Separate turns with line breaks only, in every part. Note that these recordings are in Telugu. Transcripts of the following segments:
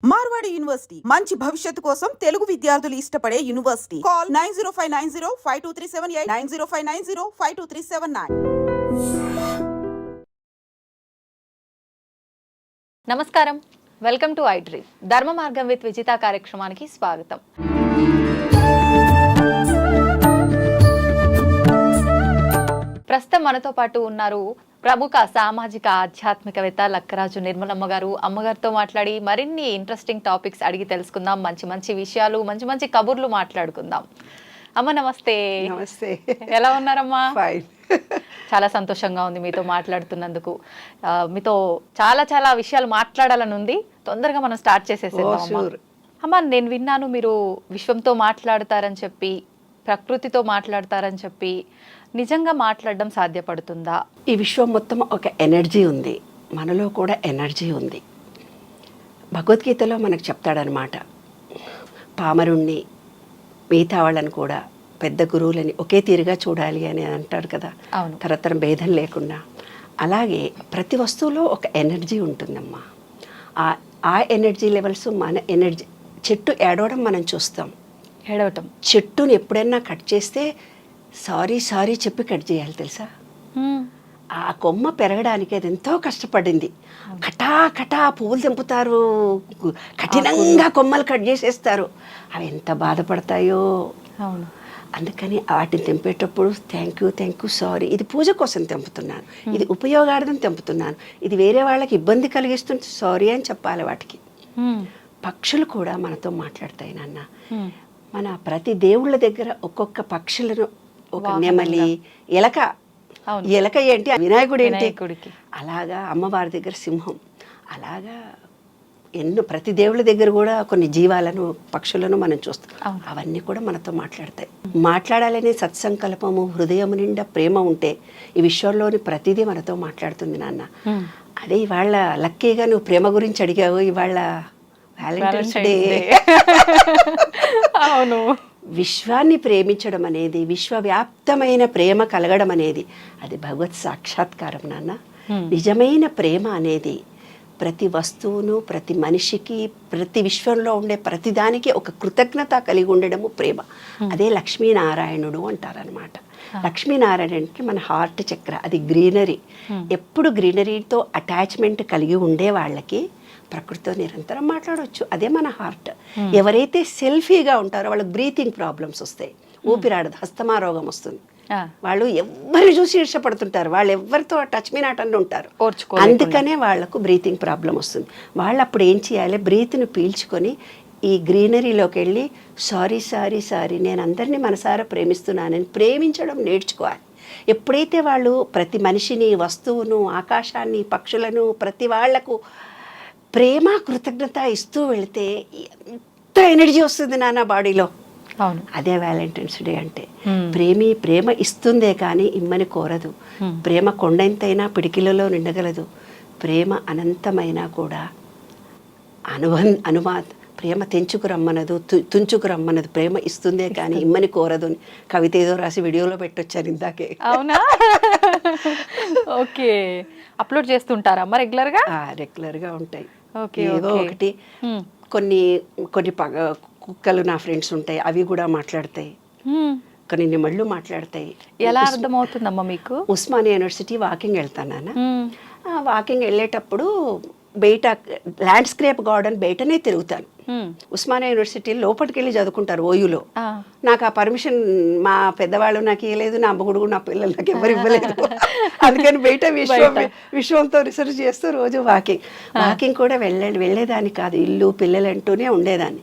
మార్వాడి యూనివర్సిటీ మంచి భవిష్యత్తు కోసం తెలుగు విద్యార్థులు ఇష్టపడే యూనివర్సిటీ. కాల్ 9059052378 9059052379.
నమస్కారం, వెల్కమ్ టు ఐ డ్రీమ్. ధర్మ మార్గం విత్ విజిత కార్యక్రమానికి స్వాగతం. ప్రస్తుతం మనతో పాటు ఉన్నారు ప్రముఖ సామాజిక ఆధ్యాత్మికవేత్త లక్కరాజు నిర్మలమ్మ గారు. అమ్మగారితో మాట్లాడి మరిన్ని ఇంట్రెస్టింగ్ టాపిక్స్ అడిగి తెలుసుకుందాం. మంచి మంచి విషయాలు, మంచి మంచి కబుర్లు మాట్లాడుకుందాం. అమ్మ నమస్తే.
నమస్తే.
ఎలా ఉన్నారమ్మా?
ఫైన్.
చాలా సంతోషంగా ఉంది మీతో మాట్లాడుతున్నందుకు. మీతో చాలా చాలా విషయాలు మాట్లాడాలని ఉంది. తొందరగా మనం స్టార్ట్ చేసేసేద్దాం. అమ్మ, నేను విన్నాను మీరు విశ్వంతో మాట్లాడతారని చెప్పి, ప్రకృతితో మాట్లాడతారని చెప్పి. నిజంగా మాట్లాడడం సాధ్యపడుతుందా?
ఈ విశ్వం మొత్తం ఒక ఎనర్జీ ఉంది, మనలో కూడా ఎనర్జీ ఉంది. భగవద్గీతలో మనకు చెప్తాడనమాట, పామరుణ్ణి మిగతా వాళ్ళని కూడా పెద్ద గురువులని ఒకే తీరుగా చూడాలి అని అంటాడు కదా, తరతరం భేదం లేకుండా. అలాగే ప్రతి వస్తువులో ఒక ఎనర్జీ ఉంటుందమ్మా. ఆ ఎనర్జీ లెవెల్స్ మన ఎనర్జీ. చెట్టు ఏడవడం మనం చూస్తాం.
ఏడవటం,
చెట్టుని ఎప్పుడైనా కట్ చేస్తే సారీ చెప్పి కట్ చేయాలి తెలుసా. ఆ కొమ్మ పెరగడానికి అది ఎంతో కష్టపడింది. కటా పువ్వులు తెంపుతారు, కఠినంగా కొమ్మలు కట్ చేసేస్తారు. అవి ఎంత బాధపడతాయో.
అవును.
అందుకని వాటిని తెంపేటప్పుడు థ్యాంక్ యూ సారీ, ఇది పూజ కోసం తెంపుతున్నాను, ఇది ఉపయోగార్థం తెంపుతున్నాను, ఇది వేరే వాళ్ళకి ఇబ్బంది కలిగిస్తుంది, సారీ అని చెప్పాలి వాటికి. పక్షులు కూడా మనతో మాట్లాడతాయి నాన్న. మన ప్రతి దేవుళ్ళ దగ్గర ఒక్కొక్క పక్షులను, ఒక నెమలి, ఎలక ఏంటి, వినాయకుడు ఏంటి, అలాగా అమ్మవారి దగ్గర సింహం, అలాగా ఎన్నో ప్రతి దేవుళ్ళ దగ్గర కూడా కొన్ని జీవాలను, పక్షులను మనం చూస్తాం. అవన్నీ కూడా మనతో మాట్లాడతాయి. మాట్లాడాలనే సత్సంకల్పము, హృదయం నిండా ప్రేమ ఉంటే ఈ విశ్వంలోని ప్రతిదీ మనతో మాట్లాడుతుంది నాన్న. అదే ఇవాళ లక్కీగా నువ్వు ప్రేమ గురించి అడిగావు. ఇవాళ వ్యాలంటైన్స్ డే.
అవును.
విశ్వాన్ని ప్రేమించడం అనేది, విశ్వవ్యాప్తమైన ప్రేమ కలగడం అనేది, అది భగవత్ సాక్షాత్కారం నాన్న. నిజమైన ప్రేమ అనేది ప్రతి వస్తువును, ప్రతి మనిషికి, ప్రతి విశ్వంలో ఉండే ప్రతిదానికి ఒక కృతజ్ఞత కలిగి ఉండడము ప్రేమ. అదే లక్ష్మీనారాయణుడు అంటారనమాట. లక్ష్మీనారాయణకి మన హార్ట్ చక్ర, అది గ్రీనరీ. ఎప్పుడు గ్రీనరీతో అటాచ్మెంట్ కలిగి ఉండే వాళ్ళకి ప్రకృతితో నిరంతరం మాట్లాడవచ్చు. అదే మన హార్ట్. ఎవరైతే సెల్ఫీగా ఉంటారో వాళ్ళకి బ్రీతింగ్ ప్రాబ్లమ్స్ వస్తాయి, ఊపిరాడదు, హస్తమా రోగం వస్తుంది. వాళ్ళు ఎవరిని చూసి ఇష్టపడుతుంటారు, వాళ్ళు ఎవరితో టచ్ మీ నాట్ అని ఉంటారు. అందుకనే వాళ్లకు బ్రీతింగ్ ప్రాబ్లం వస్తుంది. వాళ్ళు అప్పుడు ఏం చేయాలి, బ్రీత్ని పీల్చుకొని ఈ గ్రీనరీలోకి వెళ్ళి సారీ నేను అందరినీ మనసారా ప్రేమిస్తున్నానని ప్రేమించడం నేర్చుకోవాలి. ఎప్పుడైతే వాళ్ళు ప్రతి మనిషిని, వస్తువును, ఆకాశాన్ని, పక్షులను, ప్రతి వాళ్లకు ప్రేమ, కృతజ్ఞత ఇస్తూ వెళితే ఎంత ఎనర్జీ వస్తుంది నాన్న బాడీలో. అదే వ్యాలంటైన్స్ డే అంటే. ప్రేమ ఇస్తుందే కానీ ఇమ్మని కోరదు. ప్రేమ కొండంతైనా పిడికిలలో నిండగలదు. ప్రేమ అనంతమైనా కూడా ప్రేమ తెంచుకు రమ్మనదు, తుంచుకు రమ్మనదు. ప్రేమ ఇస్తుందే కానీ ఇమ్మని కోరదు అని కవిత ఏదో రాసి వీడియోలో పెట్టొచ్చాను ఇందాకే.
అవునా? ఓకే. అప్లోడ్ చేస్తుంటారమ్మా రెగ్యులర్గా? రెగ్యులర్గా
ఉంటాయి. ఏదో ఒకటి. కొన్ని కుక్కలు నా ఫ్రెండ్స్ ఉంటాయి, అవి కూడా మాట్లాడతాయి. కొన్ని నెమళ్ళు మాట్లాడతాయి.
ఎలా అర్థమవుతుందమ్మా మీకు?
ఉస్మానియా యూనివర్సిటీ వాకింగ్ వెళ్తాను. వాకింగ్ వెళ్ళేటప్పుడు బయట ల్యాండ్స్కేప్ గార్డెన్ బయటనే తిరుగుతాను. ఉస్మానియా యూనివర్సిటీ లోపలికి వెళ్ళి చదువుకుంటారు ఓయూలో. నాకు ఆ పర్మిషన్ మా పెద్దవాళ్ళు నాకు ఇవ్వలేదు, నా అమ్మగుడు, నా పిల్లలు నాకు ఎవరు ఇవ్వలేదు. అందుకని బయట విశ్వంతో రీసెర్చ్ చేస్తూ రోజు వాకింగ్ కూడా వెళ్ళేదాన్ని కాదు. ఇల్లు పిల్లలు అంటూనే ఉండేదాన్ని.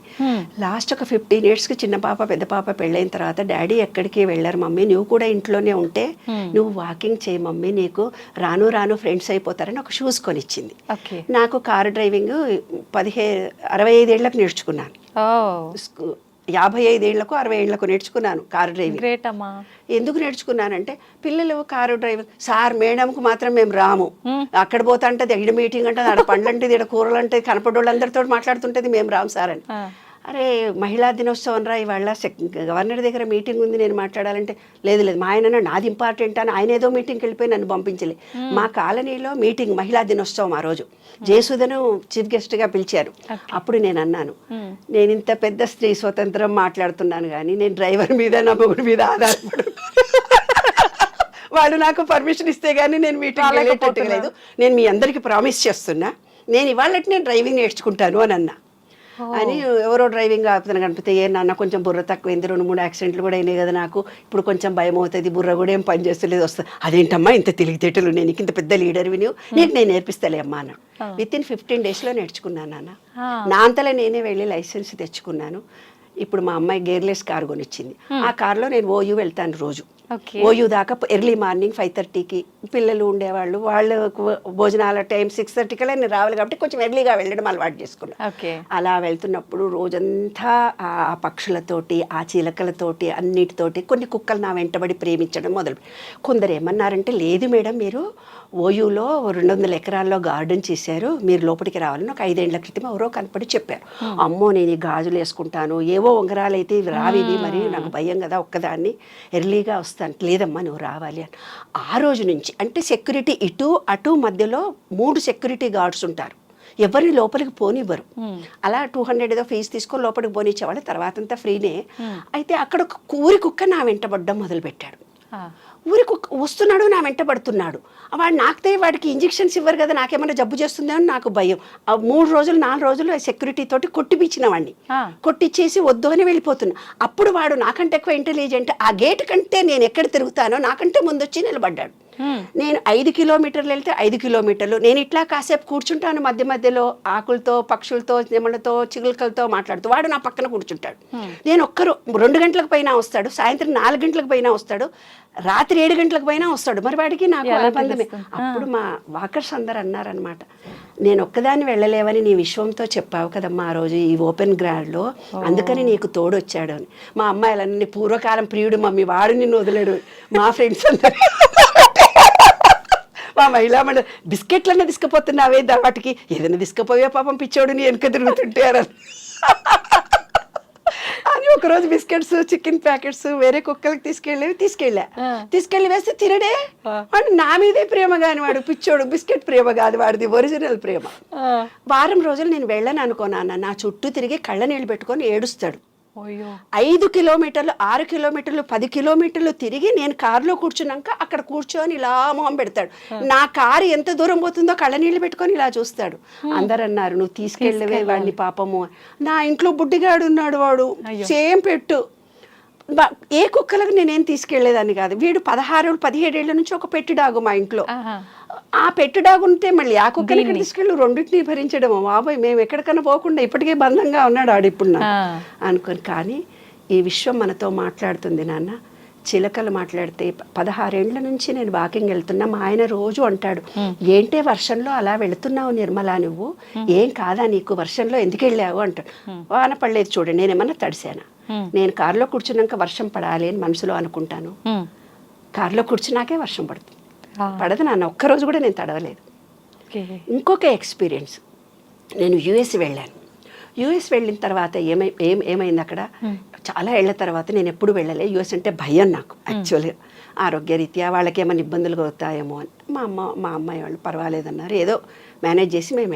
లాస్ట్ ఒక 15 yearsకి చిన్న పాప పెద్ద పాప పెళ్ళైన తర్వాత డాడీ ఎక్కడికి వెళ్ళారు మమ్మీ, నువ్వు కూడా ఇంట్లోనే ఉంటే నువ్వు వాకింగ్ చేయి మమ్మీ, నీకు రాను ఫ్రెండ్స్ అయిపోతారని ఒక షూస్ కొనిచ్చింది. నాకు కారు డ్రైవింగ్ 65 ఏళ్ళకు నేర్చుకున్నాను. 55 ఏళ్లకు 60 ఏళ్లకు నేర్చుకున్నాను కారు డ్రైవింగ్. ఎందుకు నేర్చుకున్నానంటే పిల్లలు కారు డ్రైవింగ్ సార్ మేడంకు మాత్రం మేము రాము, అక్కడ పోతా అంటే ఇక్కడ మీటింగ్ అంటే ఆడ పండ్లు అంటే ఇక్కడ కూరలు అంటే కనపడోళ్ళందరితో మాట్లాడుతుంటది, మేము రాము సార్ అని. అరే మహిళా దినోత్సవం రా ఇవాళ గవర్నర్ దగ్గర మీటింగ్ ఉంది నేను మాట్లాడాలంటే లేదు లేదు మా ఆయన నాది ఇంపార్టెంట్ అని ఆయన ఏదో మీటింగ్కి వెళ్ళిపోయి నన్ను పంపించలే. మా కాలనీలో మీటింగ్ మహిళా దినోత్సవం ఆ రోజు జయసుధను చీఫ్ గెస్ట్గా పిలిచారు. అప్పుడు నేను అన్నాను, నేను ఇంత పెద్ద స్త్రీ స్వతంత్రం మాట్లాడుతున్నాను కానీ నేను డ్రైవర్ మీద నా మొగుడి మీద ఆధారపడు వాడు నాకు పర్మిషన్ ఇస్తే గానీ నేను మీటింగ్ వెళ్ళేటట్టుగా లేదు. నేను మీ అందరికి ప్రామిస్ చేస్తున్నా నేను ఇవాళ నేను డ్రైవింగ్ నేర్చుకుంటాను అని అన్నా. అని ఎవరో డ్రైవింగ్ ఆపుతాను కనిపిస్తే ఏ నాన్న కొంచెం బుర్ర తక్కువైంది 2-3 యాక్సిడెంట్లు కూడా అయినాయి కదా నాకు ఇప్పుడు కొంచెం భయం అవుతుంది బుర్ర కూడా ఏం పని చేస్తలేదు వస్తుంది. అదేంటమ్మా ఇంత తెలివితేటలు నేను ఇంత పెద్ద లీడర్వి నీకు నేను నేర్పిస్తాలే అమ్మా అన్న. వితిన్ 15 డేస్లో నేర్చుకున్నాను నాన్న. నా అంతలో నేనే వెళ్ళి లైసెన్స్ తెచ్చుకున్నాను. ఇప్పుడు మా అమ్మాయి గేర్లెస్ కార్ కొనిచ్చింది. ఆ కార్లో నేను ఓయూ వెళ్తాను రోజు. ఓయూ దాకా ఎర్లీ మార్నింగ్ 5:30కి పిల్లలు ఉండేవాళ్ళు వాళ్ళకు భోజనాల టైం 6:30 కల్లా నేను రావాలి కాబట్టి కొంచెం ఎర్లీగా వెళ్ళడం అలవాటు చేసుకున్నాను. అలా వెళ్తున్నప్పుడు రోజంతా ఆ పక్షులతోటి ఆ చిలకలతోటి అన్నిటితోటి కొన్ని కుక్కలు నా వెంటబడి ప్రేమించడం మొదలు. కొందరు ఏమన్నారంటే లేదు మేడం మీరు ఓయూలో 200 ఎకరాల్లో గార్డెన్ చేశారు మీరు లోపలికి రావాలని ఒక 5 ఏళ్ల క్రితం ఎవరో కనపడి చెప్పారు. అమ్మో నేను ఈ గాజులు వేసుకుంటాను ఏవో ఉంగరాలు అయితే ఇవి రావివి మరి నాకు భయం కదా ఒక్కదాన్ని ఎర్లీగా వస్తాను. లేదమ్మా నువ్వు రావాలి అని. ఆ రోజు నుంచి అంటే సెక్యూరిటీ ఇటు అటు మధ్యలో 3 సెక్యూరిటీ గార్డ్స్ ఉంటారు. ఎవరిని లోపలికి పోనివ్వరు. అలా 200 ఏదో ఫీజు తీసుకొని లోపలికి పోనిచ్చేవాళ్ళు. తర్వాత అంతా ఫ్రీనే. అయితే అక్కడ ఊరి కుక్క నా వెంటబడ్డం మొదలుపెట్టాడు. ఊరి కుక్క వస్తున్నాడు నా వెంట పడుతున్నాడు. వాడు నాకితే వాడికి ఇంజెక్షన్స్ ఇవ్వరు కదా నాకేమైనా జబ్బు చేస్తుందో అని నాకు భయం. 3 రోజులు 4 రోజులు సెక్యూరిటీ తోటి కొట్టిపించిన వాడిని కొట్టిచ్చేసి వద్దు అని వెళ్ళిపోతున్నా. అప్పుడు వాడు నాకంటే ఎక్కువ ఇంటెలిజెంట్. ఆ గేట్ కంటే నేను ఎక్కడ తిరుగుతానో నాకంటే ముందు వచ్చి నిలబడ్డాడు. నేను 5 కిలోమీటర్లు వెళ్తే 5 కిలోమీటర్లు నేను ఇట్లా కాసేపు కూర్చుంటాను మధ్య మధ్యలో ఆకులతో పక్షులతో నెమలతో చిగులకలతో మాట్లాడుతూ వాడు నా పక్కన కూర్చుంటాడు. నేను 2 గంటలకు పైన వస్తాడు, సాయంత్రం 4 గంటలకు పైన వస్తాడు, రాత్రి 7 గంటలకు పైన వస్తాడు. మరి వాడికి నాకు అనుబంధమే. అప్పుడు మా వాకర్స్ అందరు అన్నారనమాట, నేను ఒక్కదాన్ని వెళ్ళలేవని నీ విశ్వంతో చెప్పావు కదమ్మా ఆ రోజు ఈ ఓపెన్ గ్రౌండ్లో, అందుకని నీకు తోడు వచ్చాడు అని. మా అమ్మాయిలన్నీ పూర్వకాలం ప్రియుడు మమ్మీ వాడు నిన్ను వదిలేడు. మా ఫ్రెండ్స్ అందరు మా మహిళా మండలి బిస్కెట్లన్నా తీసుకుపోతున్నావే వాటికి ఏదైనా తీసుకుపోయా పాపం పిచ్చోడు నీ వెనుక తిరుగుతుంటే అని ఒకరోజు బిస్కెట్స్ చికెన్ ప్యాకెట్స్ వేరే కుక్కలకి తీసుకెళ్ళి వేస్తే తినడే. వాడు నా మీదే ప్రేమ కాని వాడు పిచ్చోడు బిస్కెట్ ప్రేమ కాదు వాడిది ఒరిజినల్ ప్రేమ. వారం రోజులు నేను వెళ్ళను అనుకోనా నా చుట్టూ తిరిగి కళ్ళ నీళ్ళు పెట్టుకొని ఏడుస్తాడు. 5 కిలోమీటర్లు 6 కిలోమీటర్లు 10 కిలోమీటర్లు తిరిగి నేను కారులో కూర్చున్నాక అక్కడ కూర్చొని ఇలా మొహం పెడతాడు. నా కారు ఎంత దూరం పోతుందో కళ్ళ నీళ్ళు పెట్టుకొని ఇలా చూస్తాడు. అందరు అన్నారు నువ్వు తీసుకెళ్ళవే వాడిని పాపము. నా ఇంట్లో బుడ్డిగాడు ఉన్నాడు వాడు సేమ్ పెట్టు. ఏ కుక్కలకు నేనేం తీసుకెళ్లేదాన్ని కాదు. వీడు 16-17 ఏళ్ల నుంచి ఒక పెట్టి డాగు మా ఇంట్లో. ఆ పెట్టి డాగు ఉంటే మళ్ళీ ఆ కుక్కలకి తీసుకెళ్ళి రెండింటిని భరించడం బాబాయ్ మేము ఎక్కడికన్నా పోకుండా ఇప్పటికే బంధంగా ఉన్నాడు ఆడు ఇప్పుడు అనుకోని. కానీ ఈ విశ్వం మనతో మాట్లాడుతుంది నాన్న. చిలకలు మాట్లాడితే 16 ఏళ్ల నుంచి నేను వాకింగ్ వెళ్తున్నా. మా ఆయన రోజు అంటాడు ఏంటే వర్షంలో అలా వెళుతున్నావు నిర్మలా నువ్వు ఏం కాదా నీకు వర్షంలో ఎందుకు వెళ్ళావు అంటాడు. వాన పడలేదు చూడండి నేనేమన్నా తడిసానా. నేను కారులో కూర్చున్నాక వర్షం పడాలి అని మనసులో అనుకుంటాను. కారులో కూర్చున్నాకే వర్షం పడుతుంది. పడదు నాన్న ఒక్కరోజు కూడా నేను తడవలేదు. ఇంకొక ఎక్స్పీరియన్స్ నేను యుఎస్ వెళ్ళాను. యుఎస్ వెళ్ళిన తర్వాత ఏమైంది అక్కడ చాలా ఏళ్ల తర్వాత నేను ఎప్పుడు వెళ్ళలే. యుఎస్ అంటే భయం నాకు యాక్చువల్గా ఆరోగ్యరీత్యా వాళ్ళకి ఏమైనా ఇబ్బందులు అవుతాయేమో అని. మా అమ్మాయి వాళ్ళు పర్వాలేదన్నారు. ఏదో మేనేజ్ చేసి మేము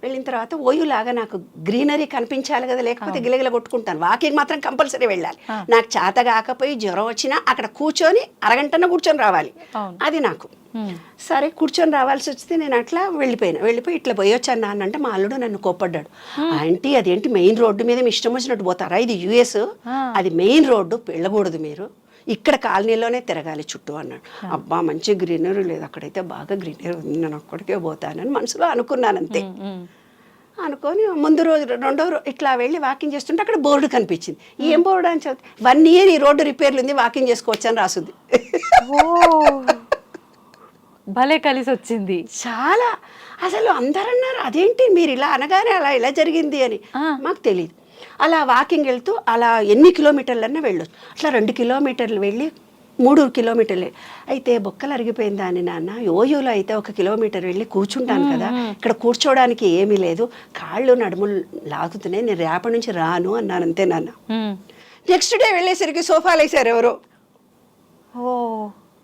వెళ్ళిన తర్వాత ఓయూలాగా నాకు గ్రీనరీ కనిపించాలి కదా లేకపోతే గిలగిల కొట్టుకుంటాను. వాకింగ్ మాత్రం కంపల్సరీ వెళ్ళాలి. నాకు చేత కాకపోయి జ్వరం వచ్చినా అక్కడ కూర్చొని అరగంటన కూర్చొని రావాలి అది నాకు. సరే కూర్చొని రావాల్సి వస్తే నేను అట్లా వెళ్ళిపోయి ఇట్లా పోయొచ్చాను నాన్న అంటే మా అల్లుడు నన్ను కోప్పడ్డాడు. ఆంటీ అదేంటి మెయిన్ రోడ్డు మీద మీ ఇష్టం వచ్చినట్టు పోతారా, ఇది యుఎస్ అది మెయిన్ రోడ్డు వెళ్ళకూడదు మీరు ఇక్కడ కాలనీలోనే తిరగాలి చుట్టూ అన్నాడు. అబ్బా మంచి గ్రీనరీ లేదు అక్కడైతే బాగా గ్రీనరీ ఉంది నేను అక్కడికే పోతానని మనసులో అనుకున్నాను అంతే. అనుకొని ముందు రోజు 2వ రోజు ఇట్లా వెళ్ళి వాకింగ్ చేస్తుంటే అక్కడ బోర్డు కనిపించింది. ఏం బోర్డు అని చదివి 1 ఇయర్ ఈ రోడ్డు రిపేర్లు ఉంది వాకింగ్ చేసుకోవచ్చు అని రాసుంది.
భలే కలిసి వచ్చింది చాలా.
అసలు అందరూ అన్నారు అదేంటి మీరు ఇలా అనగానే అలా ఇలా జరిగింది అని. మాకు తెలియదు. అలా వాకింగ్ వెళ్తూ అలా ఎన్ని కిలోమీటర్లన్నా వెళ్ళొచ్చు. అట్లా 2 కిలోమీటర్లు వెళ్ళి 3 కిలోమీటర్లే. అయితే బొక్కలు అరిగిపోయిందా అని నాన్న, ఓయూలో అయితే 1 కిలోమీటర్ వెళ్ళి కూర్చుంటాను కదా, ఇక్కడ కూర్చోవడానికి ఏమీ లేదు, కాళ్ళు నడుములు లాగుతున్నాయి, నేను రేపటి నుంచి రాను అన్నాను. అంతే నాన్న. నెక్స్ట్ డే వెళ్ళేసరికి సోఫాలు వేసారు ఎవరో.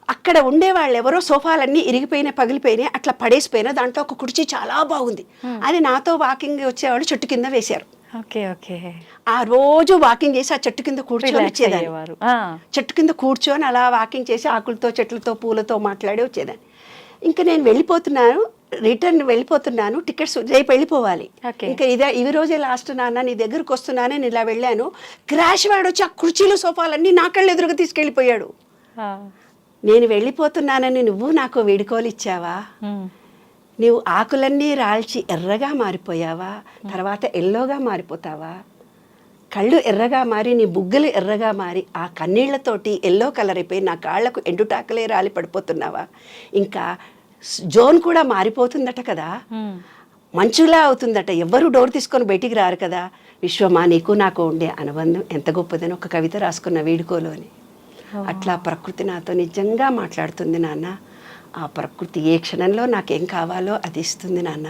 అక్కడ ఉండేవాళ్ళు ఎవరో సోఫాలన్నీ ఇరిగిపోయినాయి, పగిలిపోయినాయి, అట్లా పడేసిపోయినా దాంట్లో ఒక కుర్చీ చాలా బాగుంది, అది నాతో వాకింగ్ వచ్చేవాళ్ళు చెట్టు కింద వేశారు. ఆ రోజు వాకింగ్ చేసి ఆ చెట్టు కింద కూర్చొని వచ్చేదాన్ని. చెట్టు కింద కూర్చొని అలా వాకింగ్ చేసి ఆకులతో చెట్లతో పూలతో మాట్లాడి వచ్చేదాన్ని. ఇంకా నేను వెళ్ళిపోతున్నాను, రిటర్న్ వెళ్ళిపోతున్నాను, టికెట్స్ రేపు వెళ్ళిపోవాలి, ఇంకా ఈ రోజే లాస్ట్ నాన్న, నీ దగ్గరకు వస్తున్నానే, నేను ఇలా వెళ్ళాను, క్రాష్ వాడు వచ్చి ఆ కుర్చీలు సోఫాలన్నీ నా కళ్ళు ఎదురుగా తీసుకెళ్ళిపోయాడు. నేను వెళ్ళిపోతున్నానని నువ్వు నాకు వీడుకోలు ఇచ్చావా, నీవు ఆకులన్నీ రాల్చి ఎర్రగా మారిపోయావా, తర్వాత ఎల్లోగా మారిపోతావా, కళ్ళు ఎర్రగా మారి నీ బుగ్గలు ఎర్రగా మారి ఆ కన్నీళ్లతోటి ఎల్లో కలర్ అయిపోయి నా కాళ్లకు ఎండుటాకలే రాలి పడిపోతున్నావా, ఇంకా జోన్ కూడా మారిపోతుందట కదా, మంచులా అవుతుందట, ఎవ్వరూ డోర్ తీసుకొని బయటికి రారు కదా, విశ్వమా నీకు నాకు ఉండే అనుబంధం ఎంత గొప్పదని ఒక కవిత రాసుకున్న వీడుకోలు అని. అట్లా ప్రకృతి నాతో నిజంగా మాట్లాడుతుంది నాన్న. ఆ ప్రకృతి ఏ క్షణంలో నాకేం కావాలో అది ఇస్తుంది నాన్న.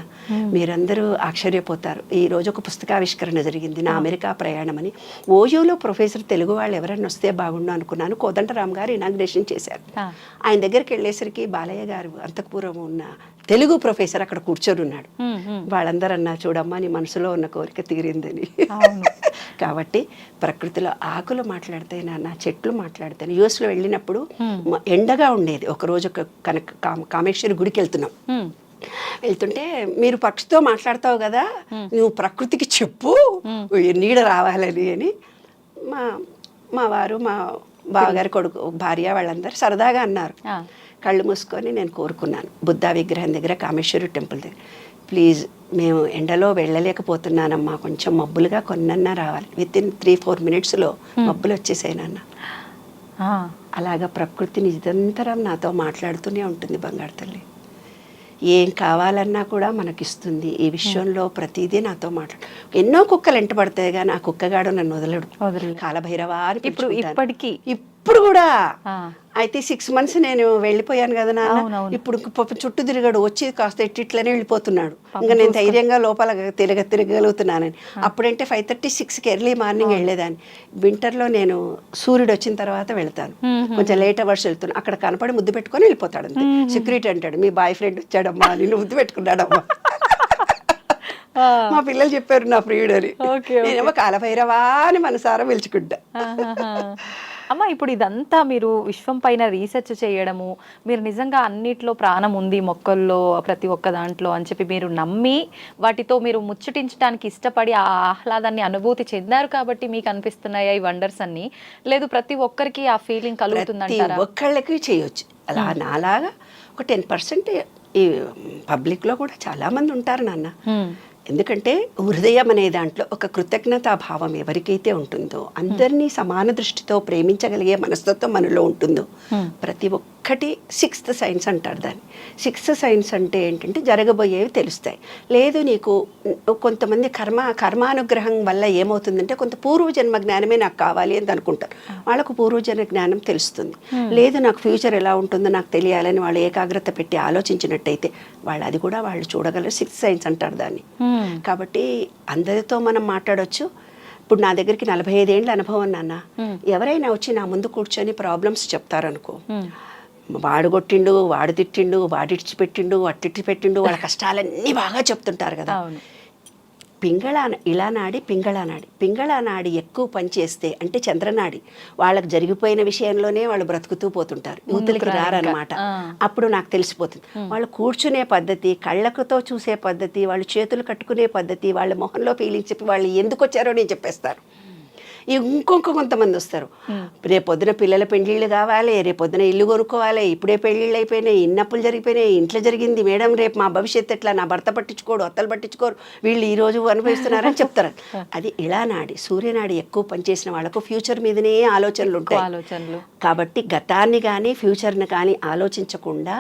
మీరందరూ ఆశ్చర్యపోతారు. ఈరోజు ఒక పుస్తకావిష్కరణ జరిగింది, నా అమెరికా ప్రయాణం అని. ఓయూలో ప్రొఫెసర్ తెలుగు వాళ్ళు ఎవరైనా వస్తే బాగుండు అనుకున్నాను. కోదండరామ్ గారు ఇనాగ్రేషన్ చేశారు. ఆయన దగ్గరికి వెళ్ళేసరికి బాలయ్య గారు అంతఃపురం ఉన్న తెలుగు ప్రొఫెసర్ అక్కడ కూర్చొని ఉన్నాడు. వాళ్ళందరూ అన్నారు, చూడమ్మా నీ మనసులో ఉన్న కోరిక తీరిందని. కాబట్టి ప్రకృతిలో ఆకులు మాట్లాడితే నాన్న, చెట్లు మాట్లాడితే. యూఎస్లో వెళ్ళినప్పుడు ఎండగా ఉండేది. ఒకరోజు కామేశ్వరి గుడికి వెళ్తున్నాం, వెళ్తుంటే మీరు పక్షితో మాట్లాడతావు కదా, నువ్వు ప్రకృతికి చెప్పు నీడ రావాలని అని మా వారు, మా బావగారి కొడుకు, భార్య వాళ్ళందరూ సరదాగా అన్నారు. కళ్ళు మూసుకొని నేను కోరుకున్నాను, బుద్ధా విగ్రహం దగ్గర, కామేశ్వరి టెంపుల్ దగ్గర, ప్లీజ్ మేము ఎండలో వెళ్ళలేకపోతున్నానమ్మా, కొంచెం మబ్బులుగా కొన్నన్నా రావాలి. వితిన్ 3-4 మినిట్స్లో మబ్బులు వచ్చేసాయినన్న. అలాగా ప్రకృతి నిరంతరం నాతో మాట్లాడుతూనే ఉంటుంది బంగారు తల్లి. ఏం కావాలన్నా కూడా మనకిస్తుంది. ఈ విషయంలో ప్రతిదీ నాతో మాట్లాడు. ఎన్నో కుక్కలు ఎంట పడతాయి కానీ ఆ కుక్కగాడు నన్ను వదలడు. కాలభైరవా అని ఇప్పుడు కూడా. అయితే 6 months నేను వెళ్ళిపోయాను కదా నాన్న, ఇప్పుడు చుట్టూ తిరిగాడు, వచ్చి కాస్త ఇట్లనే వెళ్ళిపోతున్నాడు. ఇంకా నేను ధైర్యంగా లోపల తిరగలుగుతున్నానని. అప్పుడంటే 5:30-6కి ఎర్లీ మార్నింగ్ వెళ్ళేదాన్ని. వింటర్లో నేను సూర్యుడు వచ్చిన తర్వాత వెళ్తాను, కొంచెం లేట్ అవర్స్ వెళ్తున్నాను. అక్కడ కనపడి ముద్దు పెట్టుకొని వెళ్ళిపోతాడు అంతే. సెక్యూరిటీ అంటాడు, మీ బాయ్ ఫ్రెండ్ వచ్చాడమ్మా, నిన్ను ముద్దు పెట్టుకున్నాడమ్మా. మా పిల్లలు చెప్పారు నా ప్రియుడని. నేనేమో కాలభైరవా అని మనసారా పిలుచుకుంటా.
అమ్మ, ఇప్పుడు ఇదంతా మీరు విశ్వం పైన రీసెర్చ్ చేయడము, మీరు నిజంగా అన్నిట్లో ప్రాణం ఉంది మొక్కల్లో, ప్రతి ఒక్క దాంట్లో అని చెప్పి మీరు నమ్మి వాటితో మీరు ముచ్చటించడానికి ఇష్టపడి ఆ ఆహ్లాదాన్ని అనుభూతి చెందారు కాబట్టి మీకు అనిపిస్తున్నాయా ఈ వండర్స్ అన్ని? లేదు ప్రతి ఒక్కరికి ఆ ఫీలింగ్ కలుగుతుందంటారా?
ఒక్కళ్ళకి చేయొచ్చు. అలా నాలాగా ఒక 10% ఈ పబ్లిక్లో కూడా చాలామంది ఉంటారు నాన్న. ఎందుకంటే హృదయం అనే దాంట్లో ఒక కృతజ్ఞతా భావం ఎవరికైతే ఉంటుందో, అందరినీ సమాన దృష్టితో ప్రేమించగలిగే మనస్తత్వం మనలో ఉంటుందో, ప్రతి ఒక్కటి 6th సైన్స్ అంటారు దాన్ని. 6th సైన్స్ అంటే ఏంటంటే జరగబోయేవి తెలుస్తాయి. లేదు నీకు కొంతమంది కర్మానుగ్రహం వల్ల ఏమవుతుందంటే కొంత పూర్వజన్మ జ్ఞానమే నాకు కావాలి అని అనుకుంటారు. వాళ్ళకు పూర్వజన్మ జ్ఞానం తెలుస్తుంది. లేదు నాకు ఫ్యూచర్ ఎలా ఉంటుందో నాకు తెలియాలని వాళ్ళు ఏకాగ్రత పెట్టి ఆలోచించినట్టయితే వాళ్ళు అది కూడా వాళ్ళు చూడగలరు. 6th సైన్స్ అంటారు దాన్ని. కాబట్టి అందరితో మనం మాట్లాడొచ్చు. ఇప్పుడు నా దగ్గరికి 45 ఏళ్ళ అనుభవం నాన్న. ఎవరైనా వచ్చి నా ముందు కూర్చొని ప్రాబ్లమ్స్ చెప్తారనుకో, వాడు కొట్టిండు, వాడు తిట్టిండు, వాడిడిచి పెట్టిండు, అట్టిచ్చి పెట్టిండు, వాళ్ళ కష్టాలన్నీ బాగా చెప్తుంటారు కదా. పింగళానాడి ఎక్కువ పనిచేస్తే అంటే చంద్రనాడి, వాళ్ళకి జరిగిపోయిన విషయంలోనే వాళ్ళు బ్రతుకుతూ పోతుంటారు, యూతులకి రారనమాట. అప్పుడు నాకు తెలిసిపోతుంది వాళ్ళు కూర్చునే పద్ధతి, కళ్ళకుతో చూసే పద్ధతి, వాళ్ళు చేతులు కట్టుకునే పద్ధతి, వాళ్ళ మొహంలో ఫీలింగ్స్ చెప్పి వాళ్ళు ఎందుకు వచ్చారో నేను చెప్పేస్తారు. కొంతమంది వస్తారు, రేపొద్దున పిల్లల పెళ్ళిళ్ళు కావాలి, రేపొద్దున ఇల్లు కొనుక్కోవాలి, ఇప్పుడే పెళ్ళిళ్ళు అయిపోయినాయి, ఇన్నప్పులు జరిగిపోయినాయి, ఇంట్లో జరిగింది మేడం, రేపు మా భవిష్యత్తు ఎట్లా, నా భర్త పట్టించుకోడు, అత్తలు పట్టించుకోరు, వీళ్ళు ఈ రోజు అనుభవిస్తున్నారని చెప్తారు. అది ఇళానాడి, సూర్యనాడి ఎక్కువ పనిచేసిన వాళ్ళకు ఫ్యూచర్ మీదనే ఆలోచనలు ఉంటాయి. కాబట్టి గతాన్ని కానీ ఫ్యూచర్ని కానీ ఆలోచించకుండా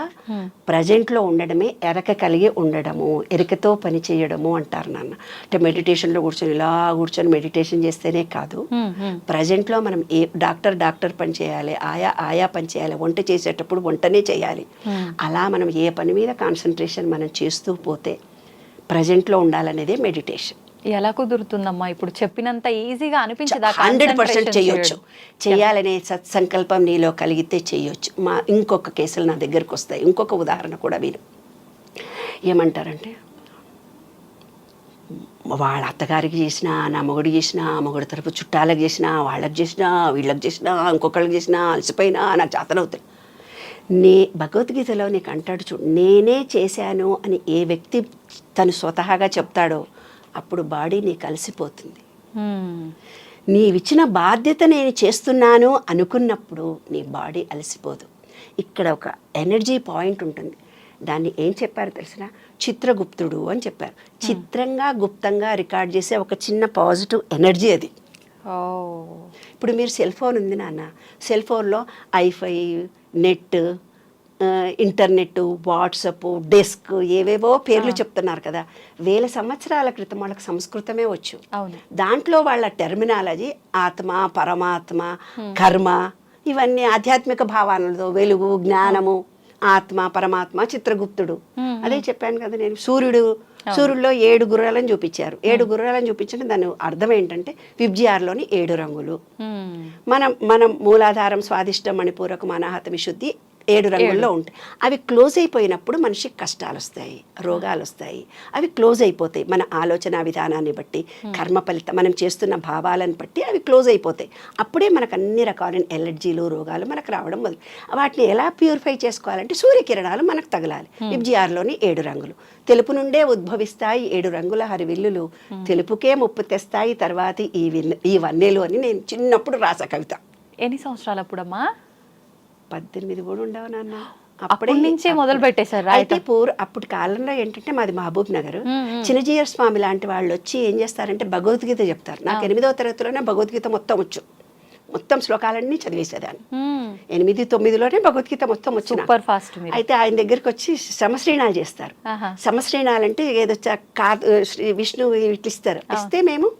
ప్రజెంట్లో ఉండడమే ఎరక కలిగి ఉండడము, ఎరికతో పని చేయడము అంటారు నాన్న. అంటే మెడిటేషన్లో కూర్చొని ఇలా కూర్చొని మెడిటేషన్ చేస్తేనే కాదు, ప్రజెంట్లో మనం ఏ డాక్టర్ పని చేయాలి, ఆయా పని చేయాలి, వంట చేసేటప్పుడు వంటనే చేయాలి. అలా మనం ఏ పని మీద కాన్సన్ట్రేషన్ మనం చేస్తూ పోతే ప్రజెంట్లో ఉండాలనేదే మెడిటేషన్.
ఎలా కుదురుతుందమ్మా? ఇప్పుడు చెప్పినంత ఈజీగా అనిపించదా?
100% చేయొచ్చు. చేయాలనే సత్సంకల్పం నీలో కలిగితే చేయొచ్చు. ఇంకొక కేసులు నా దగ్గరకు వస్తాయి. ఇంకొక ఉదాహరణ కూడా మీరు ఏమంటారంటే, వాళ్ళ అత్తగారికి చేసినా, నా మొగుడు చేసినా, మొగుడు తరపు చుట్టాలకు చేసినా, వాళ్ళకి చేసినా, వీళ్ళకి చేసినా, ఇంకొకళ్ళకి చేసినా, అలసిపోయినా నాకు చేతనవుతుంది. భగవద్గీతలో నీకు అంటాడు చూడు, నేనే చేశాను అని ఏ వ్యక్తి తను స్వతహాగా చెప్తాడో అప్పుడు బాడీ నీకు అలసిపోతుంది. నీవిచ్చిన బాధ్యత నేను చేస్తున్నాను అనుకున్నప్పుడు నీ బాడీ అలసిపోదు. ఇక్కడ ఒక ఎనర్జీ పాయింట్ ఉంటుంది. దాన్ని ఏం చెప్పారు తెలిసిన? చిత్రగుప్తుడు అని చెప్పారు. చిత్రంగా గుప్తంగా రికార్డ్ చేసే ఒక చిన్న పాజిటివ్ ఎనర్జీ అది. ఇప్పుడు మీరు సెల్ ఫోన్ ఉంది నాన్న, సెల్ ఫోన్లో ఐఫై, నెట్, ఇంటర్నెట్, వాట్సప్, డెస్క్, ఏవేవో పేర్లు చెప్తున్నారు కదా. 1000 సంవత్సరాల క్రితం వాళ్ళకి సంస్కృతమే వచ్చు. దాంట్లో వాళ్ళ టెర్మినాలజీ ఆత్మ, పరమాత్మ, కర్మ, ఇవన్నీ ఆధ్యాత్మిక భావాలతో వెలుగు, జ్ఞానము, ఆత్మ, పరమాత్మ, చిత్రగుప్తుడు. అదే చెప్పాను కదా నేను. సూర్యుడిలో 7 గుర్రాలను చూపించారు. 7 గుర్రాలను చూపించండి, దాని అర్థం ఏంటంటే విబ్జిఆర్లోని 7 రంగులు. మనం మూలాధారం, స్వాదిష్టం, మణిపూరకం, అనాహత, విశుద్ధి 7 రంగుల్లో ఉంటాయి. అవి క్లోజ్ అయిపోయినప్పుడు మనిషికి కష్టాలు వస్తాయి, రోగాలు వస్తాయి. అవి క్లోజ్ అయిపోతాయి. మన ఆలోచన విధానాన్ని బట్టి, కర్మ ఫలితం, మనం చేస్తున్న భావాలను బట్టి అవి క్లోజ్ అయిపోతాయి. అప్పుడే మనకు అన్ని రకాలైన ఎలర్జీలు, రోగాలు మనకు రావడం మొదలు. వాటిని ఎలా ప్యూరిఫై చేసుకోవాలంటే సూర్యకిరణాలు మనకు తగలాలి. విబ్జిఆర్లోని 7 రంగులు. తెలుపు నుండే ఉద్భవిస్తాయి 7 రంగుల హరివిల్లులు, తెలుపుకే ముప్పు తెస్తాయి తర్వాత ఈ వన్నెలు అని నేను చిన్నప్పుడు రాసా కవిత.
ఎన్ని సంవత్సరాలు అప్పుడమ్మా?
18 కూడా ఉండవు నాన్న.
అప్పటి నుంచే మొదలు పెట్టేశారు.
అయితే అప్పుడు కాలంలో ఏంటంటే మాది మహబూబ్ నగర్. చిన్నజీయర్ స్వామి లాంటి వాళ్ళు వచ్చి ఏం చేస్తారంటే భగవద్గీత చెప్తారు. నాకు 8వ తరగతిలోనే భగవద్గీత మొత్తం వచ్చు. మొత్తం శ్లోకాలన్నీ చదివేసేదాన్ని. 8, 9లోనే భగవద్గీత మొత్తం వచ్చిన. అయితే ఆయన దగ్గరికి వచ్చి సమశ్రీణాలు చేస్తారు. సమశ్రీణాలంటే ఏదో విష్ణు ఇట్లు ఇస్తారు. ఇస్తే మేము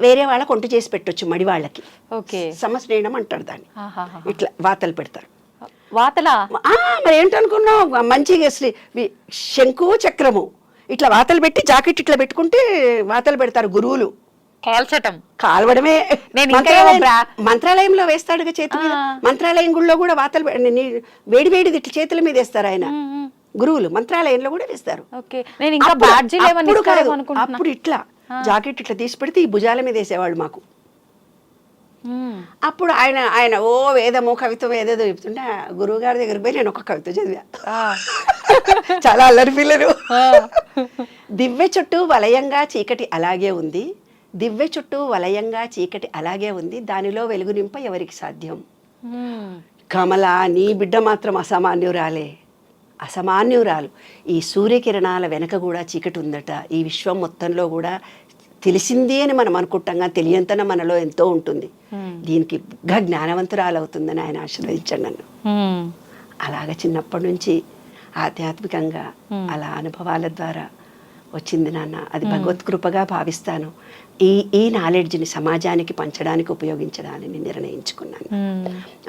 వేరే వాళ్ళకి వంట చేసి పెట్టొచ్చు, మడి వాళ్ళకి. సమశ్రీణం అంటారు దాన్ని. ఇట్లా వాతలు పెడతారు. మరి ఏంటనుకున్నావు, మంచిగా శంకు చక్రము ఇట్లా వాతలు పెట్టి జాకెట్ ఇట్లా పెట్టుకుంటే వాతలు పెడతారు గురువులు. కాల్వడమే. మంత్రాలయంలో వేస్తాడుగా చేతి మీద. మంత్రాలయం గుళ్ళో కూడా వాతలు వేడిది ఇట్లా చేతుల మీద వేస్తారు ఆయన గురువులు. మంత్రాలయంలో కూడా వేస్తారు. అప్పుడు ఇట్లా జాకెట్ ఇట్లా తీసి పెడితే ఈ భుజాల మీద వేసేవాళ్ళు మాకు. అప్పుడు ఆయన ఓ వేదమో కవిత్వం ఏదేదో చెప్తుంటే గురువు గారి దగ్గరికి పోయి నేను ఒక కవిత చదివా. చాలా అల్లరి పిల్లలు. దివ్య చుట్టూ వలయంగా చీకటి అలాగే ఉంది, దివ్య చుట్టూ వలయంగా చీకటి అలాగే ఉంది, దానిలో వెలుగు నింప ఎవరికి సాధ్యం. కమల, నీ బిడ్డ మాత్రం అసామాన్యురాలు. ఈ సూర్యకిరణాల వెనక కూడా చీకటి ఉందట. ఈ విశ్వం మొత్తంలో కూడా తెలిసిందే అని మనం అనుకుంటాం, కానీ తెలియంతన మనలో ఎంతో ఉంటుంది. దీనికి జ్ఞానవంతురాలు అవుతుందని ఆయన ఆశీర్వదించాడు నన్ను. అలాగ చిన్నప్పటి నుంచి ఆధ్యాత్మికంగా అలా అనుభవాల ద్వారా వచ్చింది నాన్న. అది భగవత్ కృపగా భావిస్తాను. ఈ నాలెడ్జ్ని సమాజానికి పంచడానికి ఉపయోగించడాన్ని నిర్ణయించుకున్నాను.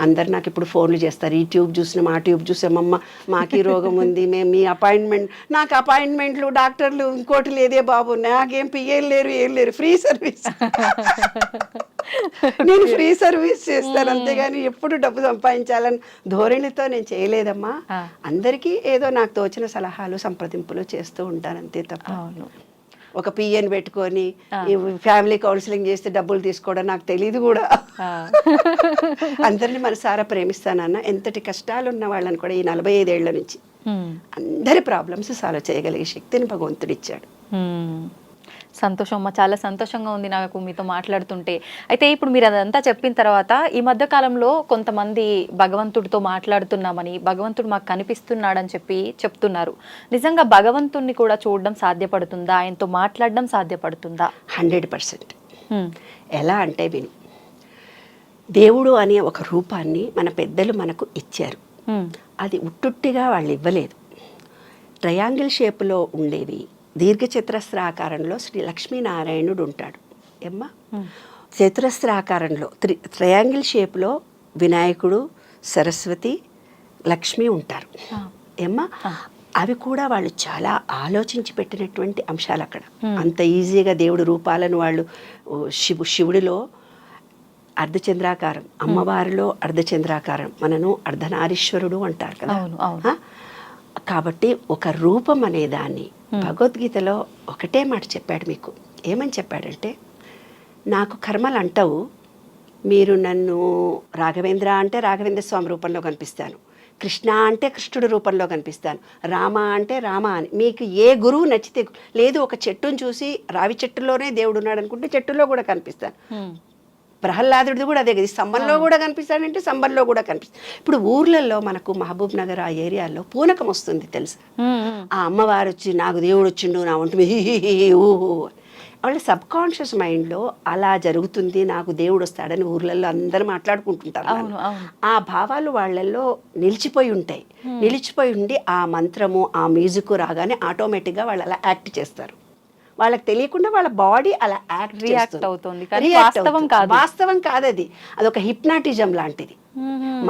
అందరు నాకు ఇప్పుడు ఫోన్లు చేస్తారు, ఈ ట్యూబ్ చూసినాం, ఆ ట్యూబ్ చూసామమ్మ, మాకు ఈ రోగం ఉంది, మేము మీ అపాయింట్మెంట్. నాకు అపాయింట్మెంట్లు, డాక్టర్లు, ఇంకోటి లేదే బాబు, నాకేం పిఏలు లేరు, ఏం లేరు, ఫ్రీ సర్వీస్. నేను ఫ్రీ సర్వీస్ చేస్తాను, అంతేగాని ఎప్పుడు డబ్బు సంపాదించాలని ధోరణితో నేను చేయలేదమ్మా. అందరికీ ఏదో నాకు తోచిన సలహాలు, సంప్రదింపులు చేస్తూ ఉంటాను, అంతే తప్ప ఒక పిఎన్ పెట్టుకొని ఫ్యామిలీ కౌన్సిలింగ్ చేస్తే డబ్బులు తీసుకోవడం నాకు తెలియదు కూడా. అందరిని మనసారా ప్రేమిస్తానన్న. ఎంతటి కష్టాలు ఉన్న వాళ్ళని కూడా ఈ 45 ఏళ్ల నుంచి అందరి ప్రాబ్లమ్స్ సాల్వ్ చేయగలిగే శక్తిని భగవంతుడు ఇచ్చాడు.
సంతోషం అమ్మ, చాలా సంతోషంగా ఉంది నాకు మీతో మాట్లాడుతుంటే. అయితే ఇప్పుడు మీరు అదంతా చెప్పిన తర్వాత ఈ మధ్య కాలంలో కొంతమంది భగవంతుడితో మాట్లాడుతున్నామని, భగవంతుడు మాకు కనిపిస్తున్నాడని చెప్తున్నారు. నిజంగా భగవంతుడిని కూడా చూడడం సాధ్యపడుతుందా? ఆయనతో మాట్లాడడం సాధ్యపడుతుందా?
100%. ఎలా అంటే విను, దేవుడు అనే ఒక రూపాన్ని మన పెద్దలు మనకు ఇచ్చారు. అది ఉట్టుట్టిగా వాళ్ళు ఇవ్వలేదు. ట్రయాంగిల్ షేప్లో ఉండేవి, దీర్ఘచతురస్ర ఆకారంలో శ్రీ లక్ష్మీనారాయణుడు ఉంటాడు. ఏమ్మా చతురస్రాకారంలో ట్రయాంగిల్ షేప్లో వినాయకుడు, సరస్వతి, లక్ష్మి ఉంటారు ఏమ్మా. అవి కూడా వాళ్ళు చాలా ఆలోచించి పెట్టినటువంటి అంశాలు అక్కడ. అంత ఈజీగా దేవుడి రూపాలను వాళ్ళు శివుడిలో అర్ధచంద్రాకారం, అమ్మవారిలో అర్ధచంద్రాకారం, మనను అర్ధనారీశ్వరుడు అంటారు కదా. కాబట్టి ఒక రూపం అనే దాన్ని భగవద్గీతలో ఒకటే మాట చెప్పాడు మీకు. ఏమని చెప్పాడంటే, నాకు కర్మలు అంటావు, మీరు నన్ను రాఘవేంద్ర అంటే రాఘవేంద్ర స్వామి రూపంలో కనిపిస్తాను, కృష్ణ అంటే కృష్ణుడి రూపంలో కనిపిస్తాను, రామ అంటే రామ అని. మీకు ఏ గురువు నచ్చితే, లేదు ఒక చెట్టును చూసి రావి చెట్టులోనే దేవుడు ఉన్నాడు అనుకుంటే చెట్టులో కూడా కనిపిస్తాను. ప్రహ్లాదుడిది కూడా అదే కదా, స్తంభంలో కూడా కనిపిస్తాడంటే స్తంభంలో కూడా కనిపిస్తాడు. ఇప్పుడు ఊర్లలో మనకు మహబూబ్ నగర్ ఆ ఏరియాలో పూనకం వస్తుంది తెలుసా. ఆ అమ్మవారు వచ్చి నాకు దేవుడు వచ్చిండు నా ఒంటి ఊహు, వాళ్ళ సబ్ కాన్షియస్ మైండ్లో అలా జరుగుతుంది, నాకు దేవుడు వస్తాడని ఊర్లలో అందరూ మాట్లాడుకుంటుంటారు. ఆ భావాలు వాళ్ళల్లో నిలిచిపోయి ఉంటాయి. నిలిచిపోయి ఉండి ఆ మంత్రము ఆ మ్యూజిక్ రాగానే ఆటోమేటిక్గా వాళ్ళు అలా యాక్ట్ చేస్తారు. వాళ్ళకి తెలియకుండా వాళ్ళ బాడీ అలా
రియాక్ట్ అవుతుంది.
వాస్తవం కాదు అది, అదొక హిప్నాటిజం లాంటిది.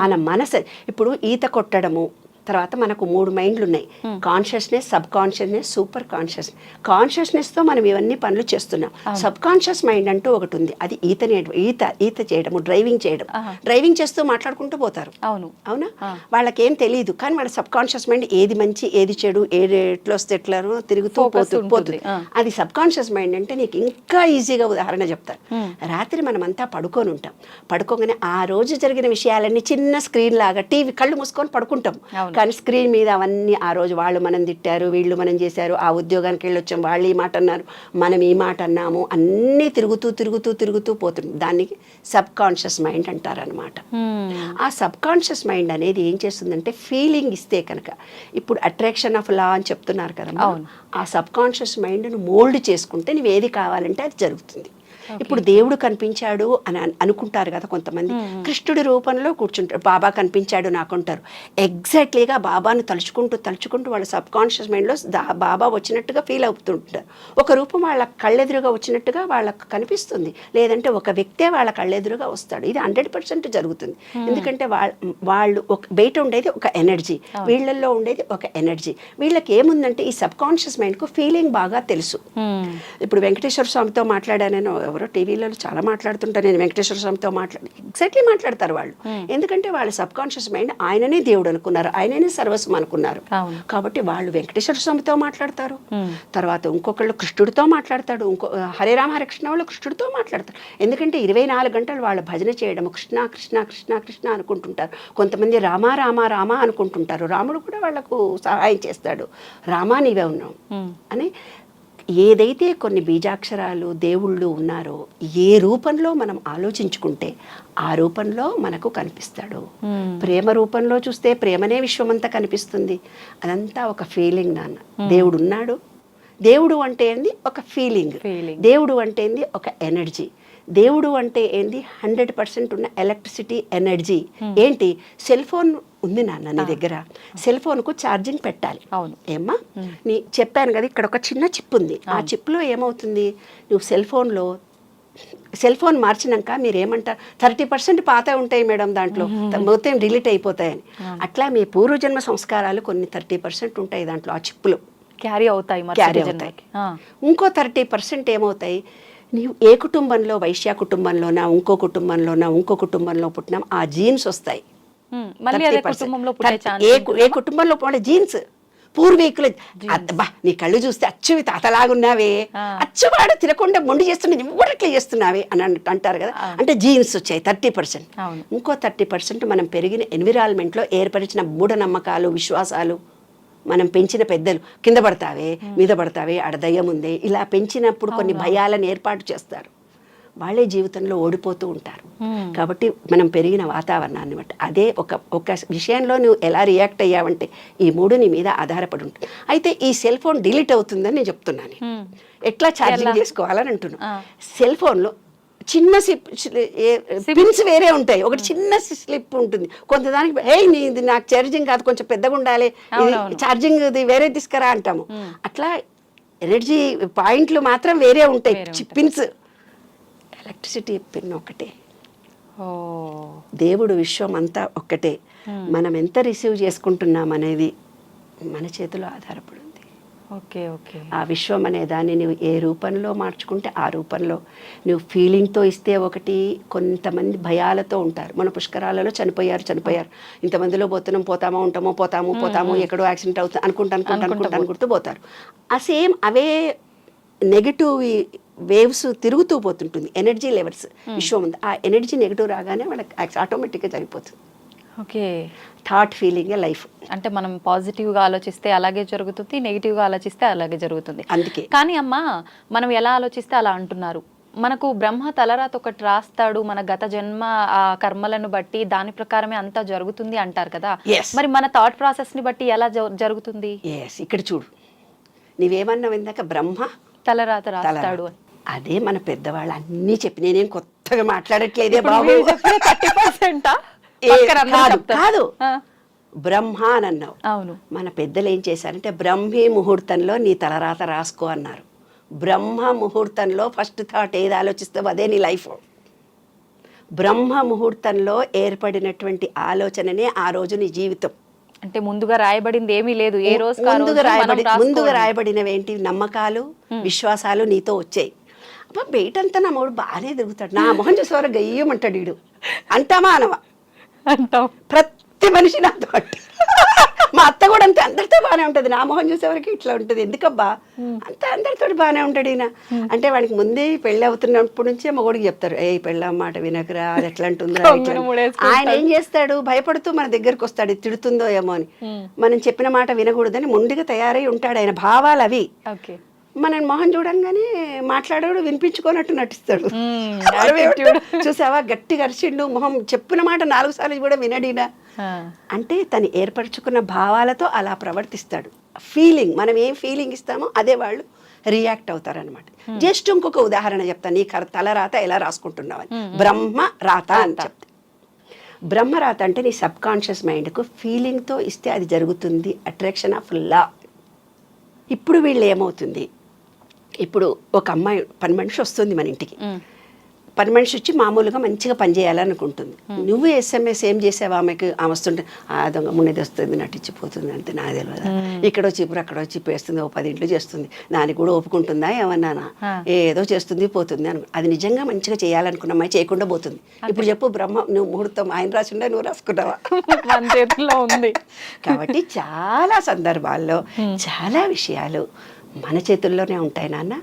మన మనసు ఇప్పుడు ఈత కొట్టడము, తర్వాత మనకు 3 మైండ్లు ఉన్నాయి, consciousness, sub consciousness, super conscious. కాన్షియస్నెస్తో మనం ఇవన్నీ పనులు చేస్తున్నాం. సబ్ కాన్షియస్ మైండ్ అంటూ ఒకటి ఉంది, అది ఈత చేయడము, డ్రైవింగ్ చేయడం. డ్రైవింగ్ చేస్తూ మాట్లాడుకుంటూ పోతారు. అవునా, వాళ్ళకేం తెలియదు, కానీ వాళ్ళ సబ్ కాన్షియస్ మైండ్ ఏది మంచి ఏది చెడు, ఏది ఎట్లా వస్తే ఎట్లానో తిరుగుతూ పోతుంది. అది సబ్ కాన్షియస్ మైండ్. అంటే నీకు ఇంకా ఈజీగా ఉదాహరణ చెప్తాను. రాత్రి మనమంతా పడుకొని ఉంటాం. పడుకోగానే ఆ రోజు జరిగిన విషయాలన్నీ చిన్న స్క్రీన్ లాగా టీవీ కళ్ళు మూసుకొని పడుకుంటాం. కానీ స్క్రీన్ మీద అవన్నీ ఆ రోజు వాళ్ళు మనం తిట్టారు, వీళ్ళు మనం చేశారు, ఆ ఉద్యోగానికి వెళ్ళొచ్చాం, వాళ్ళు ఈ మాట అన్నారు, మనం ఈ మాట అన్నాము, అన్నీ తిరుగుతూ పోతుంది. దానికి సబ్ కాన్షియస్ మైండ్ అంటారనమాట. ఆ సబ్ కాన్షియస్ మైండ్ అనేది ఏం చేస్తుందంటే ఫీలింగ్ ఇస్తే కనుక, ఇప్పుడు అట్రాక్షన్ ఆఫ్ లా అని చెప్తున్నారు కదా, ఆ సబ్ కాన్షియస్ మైండ్ను మోల్డ్ చేసుకుంటే నువ్వు ఏది కావాలంటే అది జరుగుతుంది. ఇప్పుడు దేవుడు కనిపించాడు అని అనుకుంటారు కదా కొంతమంది, కృష్ణుడి రూపంలో కూర్చుంటారు, బాబా కనిపించాడు నాకుంటారు. ఎగ్జాక్ట్లీగా బాబాను తలుచుకుంటూ వాళ్ళ సబ్ కాన్షియస్ మైండ్లో బాబా వచ్చినట్టుగా ఫీల్ అవుతుంటారు. ఒక రూపం వాళ్ళ కళ్ళెదురుగా వచ్చినట్టుగా వాళ్ళకు కనిపిస్తుంది, లేదంటే ఒక వ్యక్తే వాళ్ళ కళ్ళెదురుగా వస్తాడు. ఇది 100% జరుగుతుంది. ఎందుకంటే వాళ్ళు ఒక బయట ఉండేది ఒక ఎనర్జీ, వీళ్ళల్లో ఉండేది ఒక ఎనర్జీ. వీళ్ళకి ఏముందంటే ఈ సబ్ కాన్షియస్ మైండ్కు ఫీలింగ్ బాగా తెలుసు. ఇప్పుడు వెంకటేశ్వర స్వామితో మాట్లాడానని ఎవరో టీవీలో చాలా మాట్లాడుతుంటారు, నేను వెంకటేశ్వర స్వామితో ఎగ్జాక్ట్లీ మాట్లాడతారు వాళ్ళు. ఎందుకంటే వాళ్ళ సబ్ కాన్షియస్ మైండ్ ఆయననే దేవుడు అనుకున్నారు, ఆయననే సర్వస్వం అనుకున్నారు. కాబట్టి వాళ్ళు వెంకటేశ్వర స్వామితో మాట్లాడతారు, తర్వాత ఇంకొకళ్ళు కృష్ణుడితో మాట్లాడతాడు, హరే రామ హరే కృష్ణ వాళ్ళు కృష్ణుడితో మాట్లాడతారు. ఎందుకంటే 24 గంటలు వాళ్ళ భజన చేయడం, కృష్ణ కృష్ణ కృష్ణ కృష్ణ అనుకుంటుంటారు. కొంతమంది రామ రామ రామ అనుకుంటుంటారు. రాముడు కూడా వాళ్ళకు సహాయం చేస్తాడు, రామా నీవే ఉన్నావు అని. ఏదైతే కొన్ని బీజాక్షరాలు దేవుళ్ళు ఉన్నారో ఏ రూపంలో మనం ఆలోచించుకుంటే ఆ రూపంలో మనకు కనిపిస్తాడు. ప్రేమ రూపంలో చూస్తే ప్రేమనే విశ్వమంతా కనిపిస్తుంది. అదంతా ఒక ఫీలింగ్ నాన్న. దేవుడు ఉన్నాడు, దేవుడు అంటే ఏంది ఒక ఫీలింగ్, దేవుడు అంటే ఏంది ఒక ఎనర్జీ, దేవుడు అంటే ఏంది 100% ఉన్న ఎలక్ట్రిసిటీ ఎనర్జీ. ఏంటి, సెల్ ఫోన్ ఉంది నాన్న నీ దగ్గర, సెల్ ఫోన్కు ఛార్జింగ్ పెట్టాలి. అవును ఏమ్మా, నీ చెప్పాను కదా ఇక్కడ ఒక చిన్న చిప్ ఉంది. ఆ చిప్లో ఏమవుతుంది, నువ్వు సెల్ ఫోన్ మార్చినాక మీరు ఏమంటారు, 30% పాత ఉంటాయి మేడం దాంట్లో, మొత్తం డిలీట్ అయిపోతాయని. అట్లా మీ పూర్వజన్మ సంస్కారాలు కొన్ని 30% ఉంటాయి దాంట్లో, ఆ చిప్లో
క్యారీ అవుతాయి.
ఇంకో 30% ఏమవుతాయి, నీవు ఏ కుటుంబంలో, వైశ్య కుటుంబంలోనా ఇంకో కుటుంబంలో పుట్టినా ఆ జీన్స్ వస్తాయి. ఏ కుటుంబంలో పుట్టిన జీన్స్ పూర్వీకులు. అబ్బా నీ కళ్ళు చూస్తే అచ్చు తాతలాగున్నావే, అచ్చువాడు తినకుండా మొండి చేస్తున్నా ఇవ్వట్లే చేస్తున్నావే అని అంటారు కదా. అంటే జీన్స్ వచ్చాయి 30%. ఇంకో 30% మనం పెరిగిన ఎన్విరాన్మెంట్లో ఏర్పరిచిన మూఢనమ్మకాలు, విశ్వాసాలు, మనం పెంచిన పెద్దలు కింద పడతావే మీద పడతావే ఆడ దయ్యం ఉందే ఇలా పెంచినప్పుడు కొన్ని భయాలను ఏర్పాటు చేస్తారు. వాళ్ళే జీవితంలో ఓడిపోతూ ఉంటారు. కాబట్టి మనం పెరిగిన వాతావరణాన్ని బట్టి అదే ఒక విషయంలో నువ్వు ఎలా రియాక్ట్ అయ్యావంటే ఈ 3 నీ మీద ఆధారపడి ఉంటుంది. అయితే ఈ సెల్ ఫోన్ డిలీట్ అవుతుందని నేను చెప్తున్నాను. ఎట్లా ఛార్జింగ్ చేసుకోవాలని అంటున్నాను. సెల్ ఫోన్లో చిన్న పిన్స్ వేరే ఉంటాయి, ఒకటి చిన్న స్లిప్ ఉంటుంది. కొంతదానికి నీది నాకు ఛార్జింగ్ కాదు కొంచెం పెద్దగా ఉండాలి, ఛార్జింగ్ ఇది వేరే తీసుకురా అంటాము. అట్లా ఎనర్జీ పాయింట్లు మాత్రం వేరే ఉంటాయి, పిన్స్ ఎలక్ట్రిసిటీ పిన్ ఒకటే,
ఓ
దేవుడు విశ్వం అంతా ఒక్కటే. మనం ఎంత రిసీవ్ చేసుకుంటున్నాం అనేది మన చేతిలో ఆధారపడి ఉంది.
Okay okay.
ఆ విశ్వం అనే దాన్ని నువ్వు ఏ రూపంలో మార్చుకుంటే ఆ రూపంలో నువ్వు ఫీలింగ్తో ఇస్తే ఒకటి. కొంతమంది భయాలతో ఉంటారు. మన పుష్కరాలలో చనిపోయారు, ఇంతమందిలో పోతాము ఎక్కడో యాక్సిడెంట్ అవుతుంది అనుకుంటూ పోతారు. ఆ సేమ్ అవే నెగిటివ్ వేవ్స్ తిరుగుతూ పోతుంటుంది, ఎనర్జీ లెవెల్స్ విశ్వం ఉంది. ఆ ఎనర్జీ నెగిటివ్ రాగానే వాళ్ళకి ఆటోమేటిక్గా జరిగిపోతుంది.
ఓకే.
థాట్ ఫీలింగే లైఫ్.
అంటే మనం పాజిటివ్గా ఆలోచిస్తే అలాగే జరుగుతుంది, నెగిటివ్గా ఆలోచిస్తే అలాగే జరుగుతుంది.
అందుకే
కానీ అమ్మ, మనం ఎలా ఆలోచిస్తే అలా అంటున్నారు. మనకు బ్రహ్మ తలరాత ఒకటి రాస్తాడు, మన గత జన్మ ఆ కర్మలను బట్టి దాని ప్రకారమే అంతా జరుగుతుంది అంటారు కదా. మరి మన థాట్ ప్రాసెస్ని బట్టి ఎలా జరుగుతుంది?
ఇక్కడ చూడు, నీవేమన్నావు ఇందాక, బ్రహ్మ
తలరాత రాస్తాడు అని.
అదే మన పెద్దవాళ్ళు అన్నీ చెప్పి, నేనేం కొత్తగా మాట్లాడట్లేదే బాబు.
30%
కాదు, బ్రహ్మ అని అన్నావు.
అవును.
మన పెద్దలు ఏం చేశారంటే బ్రహ్మీ ముహూర్తంలో నీ తలరాత రాసుకో అన్నారు. బ్రహ్మ ముహూర్తంలో ఫస్ట్ థాట్ ఏది ఆలోచిస్తావు అదే నీ లైఫ్. బ్రహ్మ ముహూర్తంలో ఏర్పడినటువంటి ఆలోచననే ఆ రోజు నీ జీవితం.
అంటే ముందుగా రాయబడింది ఏమీ లేదు, ఏ రోజు
ముందుగా రాయబడినవి ఏంటి? నమ్మకాలు, విశ్వాసాలు నీతో వచ్చాయి. అబ్బా బయటంతా నా మూడు బాగానే తిరుగుతాడు, నా మొహం చూసేవారు గయ్యమంటాడు వీడు అంటామా అనవా?
అంటాం.
ప్రతి మనిషి నాతో మా అత్త కూడా అంతే, అందరితో బాగానే ఉంటుంది, నా మొహం చూసేవరకు ఇట్లా ఉంటుంది. ఎందుకబ్బా అందరితో బాగానే ఉంటాడు ఈయన అంటే. వాడికి ముందే పెళ్ళి అవుతున్నప్పటి నుంచే మగోడికి చెప్తారు, ఏ పెళ్ళ మాట వినకరా, అది ఎట్లా అంటుందిరా. ఆయన ఏం చేస్తాడు, భయపడుతూ మన దగ్గరకు వస్తాడు, తిడుతుందో ఏమో అని. మనం చెప్పిన మాట వినకూడదని ముందుగా తయారై ఉంటాడు. ఆయన భావాలు అవి. మన మొహం చూడంగానే మాట్లాడాడు, వినిపించుకోనట్టు నటిస్తాడు. చూసావా గట్టిగా అరిచిండు, మొహం చెప్పిన మాట 4 సార్లు కూడా వినడినా అంటే తను ఏర్పరచుకున్న భావాలతో అలా ప్రవర్తిస్తాడు. ఫీలింగ్, మనం ఏం ఫీలింగ్ ఇస్తామో అదే వాళ్ళు రియాక్ట్ అవుతారనమాట. జస్ట్ ఇంకొక ఉదాహరణ చెప్తాను, నీ తలరాత ఎలా రాసుకుంటున్నావని. బ్రహ్మ రాత అని చెప్తా. బ్రహ్మరాత అంటే నీ సబ్ కాన్షియస్ మైండ్కు ఫీలింగ్తో ఇస్తే అది జరుగుతుంది. Attraction of law. ఇప్పుడు వీళ్ళు ఏమవుతుంది, ఇప్పుడు ఒక అమ్మాయి పని మనిషి వస్తుంది మన ఇంటికి. పని మనిషి వచ్చి మామూలుగా మంచిగా పని చేయాలనుకుంటుంది. నువ్వు SMS ఏం చేసావు ఆమెకి? ఆమె వస్తుంటే ఆ దొంగ మున్నది వస్తుంది, నటించిపోతుంది అంతే, నాకు తెలియదు. ఇక్కడ వచ్చి ఇప్పుడు అక్కడ వచ్చి వేస్తుంది, ఓ 10 ఇంట్లో చేస్తుంది, దానికి కూడా ఒప్పుకుంటుందా ఏమన్నానా? ఏదో చేస్తుంది పోతుంది అను. అది నిజంగా మంచిగా చేయాలనుకున్న అమ్మాయి చేయకుండా పోతుంది. ఇప్పుడు చెప్పు, బ్రహ్మ నువ్వు ముహూర్తం ఆయన రాసిండా, నువ్వు రాసుకున్నావా?
ఉంది.
కాబట్టి చాలా సందర్భాల్లో చాలా విషయాలు మన చేతుల్లోనే ఉంటాయి నాన్న.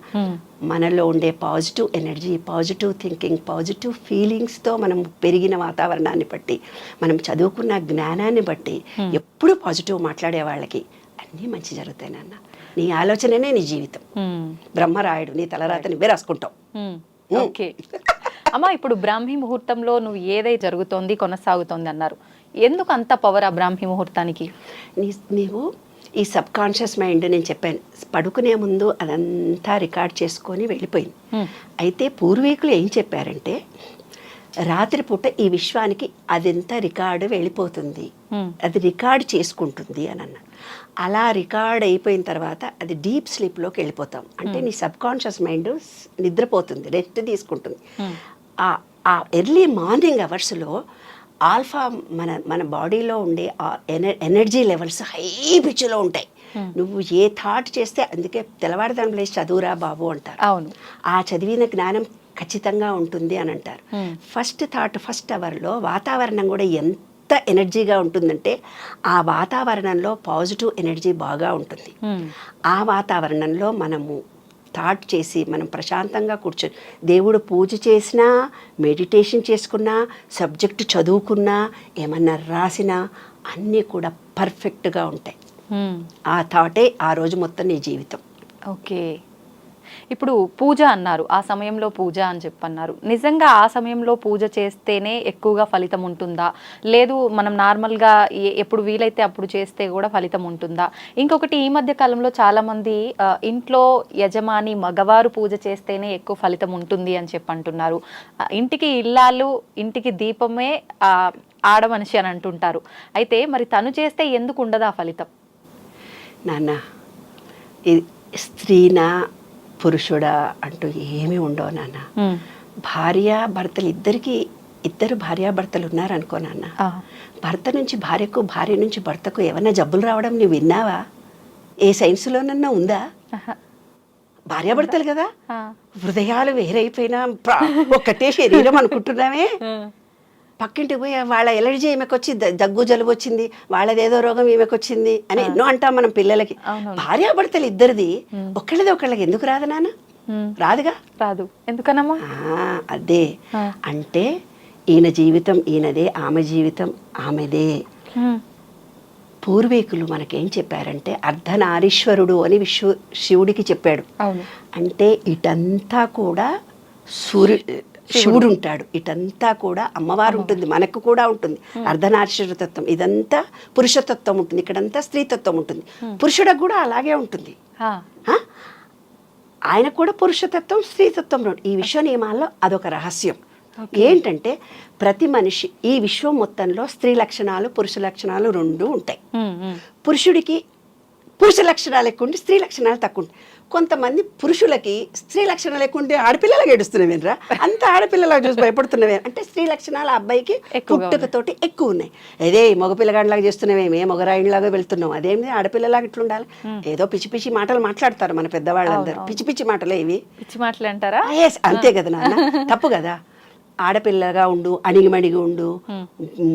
మనలో ఉండే positive energy, positive thinking, positive ఫీలింగ్స్తో మనం పెరిగిన వాతావరణాన్ని బట్టి, మనం చదువుకున్న జ్ఞానాన్ని బట్టి ఎప్పుడు పాజిటివ్ మాట్లాడే వాళ్ళకి అన్నీ మంచి జరుగుతాయి నాన్న. నీ ఆలోచననే నీ జీవితం. బ్రహ్మరాయుడు నీ తలరాత నువ్వే రాసుకుంటావు.
ఓకే అమ్మ, ఇప్పుడు బ్రాహ్మీ ముహూర్తంలో నువ్వు ఏదైతే జరుగుతోంది కొనసాగుతోంది అన్నారు, ఎందుకు అంత పవర్ ఆ బ్రాహ్మీ ముహూర్తానికి? నీవు ఈ సబ్ కాన్షియస్ మైండ్, నేను చెప్పాను పడుకునే ముందు అదంతా రికార్డ్ చేసుకొని వెళ్ళిపోయింది. అయితే పూర్వీకులు ఏం చెప్పారంటే రాత్రిపూట ఈ విశ్వానికి అదంతా రికార్డు వెళ్ళిపోతుంది, అది రికార్డ్ చేసుకుంటుంది అని అన్నారు. అలా రికార్డ్ అయిపోయిన తర్వాత అది డీప్ స్లీప్లోకి వెళ్ళిపోతాం. అంటే నీ సబ్ కాన్షియస్ మైండ్ నిద్రపోతుంది, రెస్ట్ తీసుకుంటుంది. ఆ ఎర్లీ మార్నింగ్ అవర్స్లో ఆల్ఫా మన బాడీలో ఉండే ఎనర్జీ లెవెల్స్ హై పిచ్లో ఉంటాయి. నువ్వు ఏ థాట్ చేస్తే, అందుకే తెల్లవారుదాం లేచి చదువురా బాబు అంటారు. అవును,
ఆ చదివిన జ్ఞానం ఖచ్చితంగా ఉంటుంది అని అంటారు. ఫస్ట్ థాట్, ఫస్ట్ అవర్లో వాతావరణం కూడా ఎంత ఎనర్జీగా ఉంటుందంటే ఆ వాతావరణంలో పాజిటివ్ ఎనర్జీ బాగా ఉంటుంది. ఆ వాతావరణంలో మనము థాట్ చేసి మనం ప్రశాంతంగా కూర్చొని దేవుడు పూజ చేసినా, మెడిటేషన్ చేసుకున్నా, సబ్జెక్టు చదువుకున్నా, ఏమన్నా రాసినా అన్నీ కూడా పర్ఫెక్ట్గా ఉంటాయి. ఆ థాటే ఆ రోజు మొత్తం నీ జీవితం.
ఓకే, ఇప్పుడు పూజ అన్నారు, ఆ సమయంలో పూజ అని చెప్పన్నారు. నిజంగా ఆ సమయంలో పూజ చేస్తేనే ఎక్కువగా ఫలితం ఉంటుందా, లేదు మనం నార్మల్గా ఎప్పుడు వీలైతే అప్పుడు చేస్తే కూడా ఫలితం ఉంటుందా? ఇంకొకటి, ఈ మధ్య కాలంలో చాలామంది ఇంట్లో యజమాని మగవారు పూజ చేస్తేనే ఎక్కువ ఫలితం ఉంటుంది అని చెప్పి అంటున్నారు. ఇంటికి ఇల్లాలు, ఇంటికి దీపమే ఆడ మనిషి అని అంటుంటారు. అయితే మరి తను చేస్తే ఎందుకు ఉండదు ఆ ఫలితం?
నాన్న, ఇది స్త్రీనా పురుషుడా అంటూ ఏమీ ఉండవు నాన్న. భార్యాభర్తలు ఇద్దరు భార్యాభర్తలు ఉన్నారనుకో నాన్న, భర్త నుంచి భార్యకు, భార్య నుంచి భర్తకు ఏమైనా జబ్బులు రావడం నువ్వు విన్నావా? ఏ సైన్స్లోనన్నా ఉందా? భార్యాభర్తలు కదా, హృదయాలు వేరైపోయినా ఒక్కటే శరీరం అనుకుంటున్నామే. పక్కింటికి పోయి వాళ్ళ ఎలర్జీ ఈమెకు వచ్చి దగ్గు జలుబు వచ్చింది, వాళ్ళదేదో రోగం ఈమెకు వచ్చింది అని ఎన్నో అంటాం మనం పిల్లలకి. భార్యాభర్తలు ఇద్దరిది ఒకళ్ళది ఒకళ్ళకి ఎందుకు రాదు నాన్న? రాదుగా.
రాదు. ఎందుకనమ్మా?
అదే అంటే ఈయన జీవితం ఈయనదే, ఆమె జీవితం ఆమెదే. పూర్వీకులు మనకేం చెప్పారంటే అర్ధనారీశ్వరుడు అని శివుడికి చెప్పాడు. అంటే ఇటంతా కూడా శివుడు ఉంటాడు, ఇటంతా కూడా అమ్మవారు ఉంటుంది, మనకు కూడా ఉంటుంది అర్ధనారీశ్వర తత్వం. ఇదంతా పురుషతత్వం ఉంటుంది, ఇక్కడంతా స్త్రీతత్వం ఉంటుంది. పురుషుడికి కూడా అలాగే ఉంటుంది. ఆయన కూడా పురుషతత్వం స్త్రీతత్వం. ఈ విశ్వ నియమాల్లో అదొక రహస్యం ఏంటంటే ప్రతి మనిషి ఈ విశ్వం మొత్తంలో స్త్రీ లక్షణాలు పురుష లక్షణాలు రెండు ఉంటాయి. పురుషుడికి పురుష లక్షణాలు ఎక్కువ ఉంటే స్త్రీ లక్షణాలు తక్కువ ఉంటాయి. కొంతమంది పురుషులకి స్త్రీ లక్షణాలు ఎక్కువ ఉంటే ఆడపిల్లలాగా ఏడుస్తున్నావేనరా, అంత ఆడపిల్లలాగా చూసి భయపడుతున్నావే అంటే స్త్రీ లక్షణాలు అబ్బాయికి పుట్టుకతోటి ఎక్కువ ఉన్నాయి. అదే మగపిల్లగాడిలాగా చేస్తున్నావేమే, మగరాయిలాగా వెళ్తున్నావు, అదేమి ఆడపిల్లలాగా ఇట్లా ఉండాలి. ఏదో పిచ్చి పిచ్చి మాటలు మాట్లాడతారు మన పెద్దవాళ్ళందరూ, పిచ్చి పిచ్చి మాటలే ఇవి. పిచ్చి మాటలు అంటారా? అంతే కదా నాన్న, తప్పు కదా. ఆడపిల్లగా ఉండు, అణిగిమణిగి ఉండు,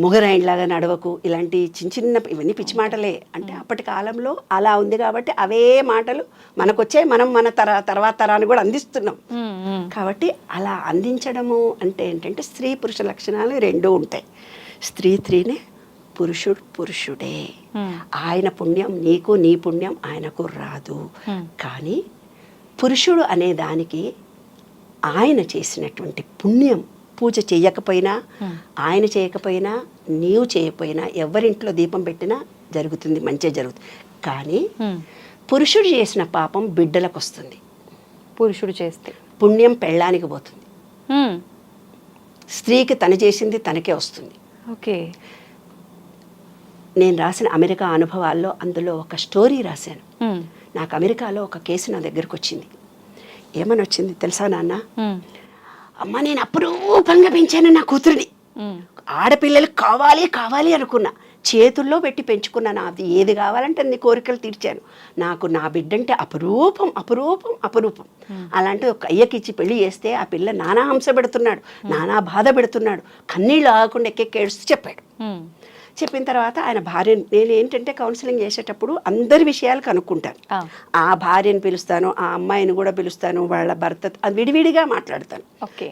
ముగరాయిలాగా నడవకు, ఇలాంటి చిన్న చిన్న ఇవన్నీ పిచ్చి మాటలే. అంటే అప్పటి కాలంలో అలా ఉంది కాబట్టి అవే మాటలు మనకొచ్చే, మనం మన తర్వాత తరాన్ని కూడా అందిస్తున్నాం. కాబట్టి అలా అందించడము అంటే ఏంటంటే స్త్రీ పురుష లక్షణాలు రెండూ ఉంటాయి. స్త్రీనే, పురుషుడు పురుషుడే. ఆయన పుణ్యం నీకు, నీ పుణ్యం ఆయనకు రాదు. కానీ పురుషుడు అనే దానికి ఆయన చేసినటువంటి పుణ్యం, పూజ చేయకపోయినా, ఆయన చేయకపోయినా, నీవు చేయకపోయినా, ఎవరింట్లో దీపం పెట్టినా జరుగుతుంది, మంచిగా జరుగుతుంది. కానీ పురుషుడు చేసిన పాపం బిడ్డలకు వస్తుంది.
పురుషుడు చేస్తే
పుణ్యం పెళ్ళానికి పోతుంది. స్త్రీకి తను చేసింది తనకే వస్తుంది.
ఓకే.
నేను రాసిన అమెరికా అనుభవాల్లో అందులో ఒక స్టోరీ రాశాను. నాకు అమెరికాలో ఒక కేసు నా దగ్గరకు వచ్చింది. ఏమని వచ్చింది తెలుసా నాన్న? అమ్మ, నేను అపురూపంగా పెంచాను నా కూతురిని, ఆడపిల్లలు కావాలి కావాలి అనుకున్నా, చేతుల్లో పెట్టి పెంచుకున్నాను. అది ఏది కావాలంటే అన్ని కోరికలు తీర్చాను. నాకు నా బిడ్డంటే అపురూపం అపురూపం అపురూపం. అలాంటి ఒక అయ్యకిచ్చి పెళ్లి చేస్తే ఆ పిల్ల నానా హంస పెడుతున్నాడు, నానా బాధ పెడుతున్నాడు, కన్నీళ్ళు ఆగకుండా ఎక్కేడుస్తూ చెప్పాడు. చెప్పిన తర్వాత ఆయన భార్యను, నేను ఏంటంటే కౌన్సిలింగ్ చేసేటప్పుడు అందరి విషయాలు కనుక్కుంటాను. ఆ భార్యను పిలుస్తాను, ఆ అమ్మాయిని కూడా పిలుస్తాను, వాళ్ళ భర్త విడివిడిగా మాట్లాడతాను,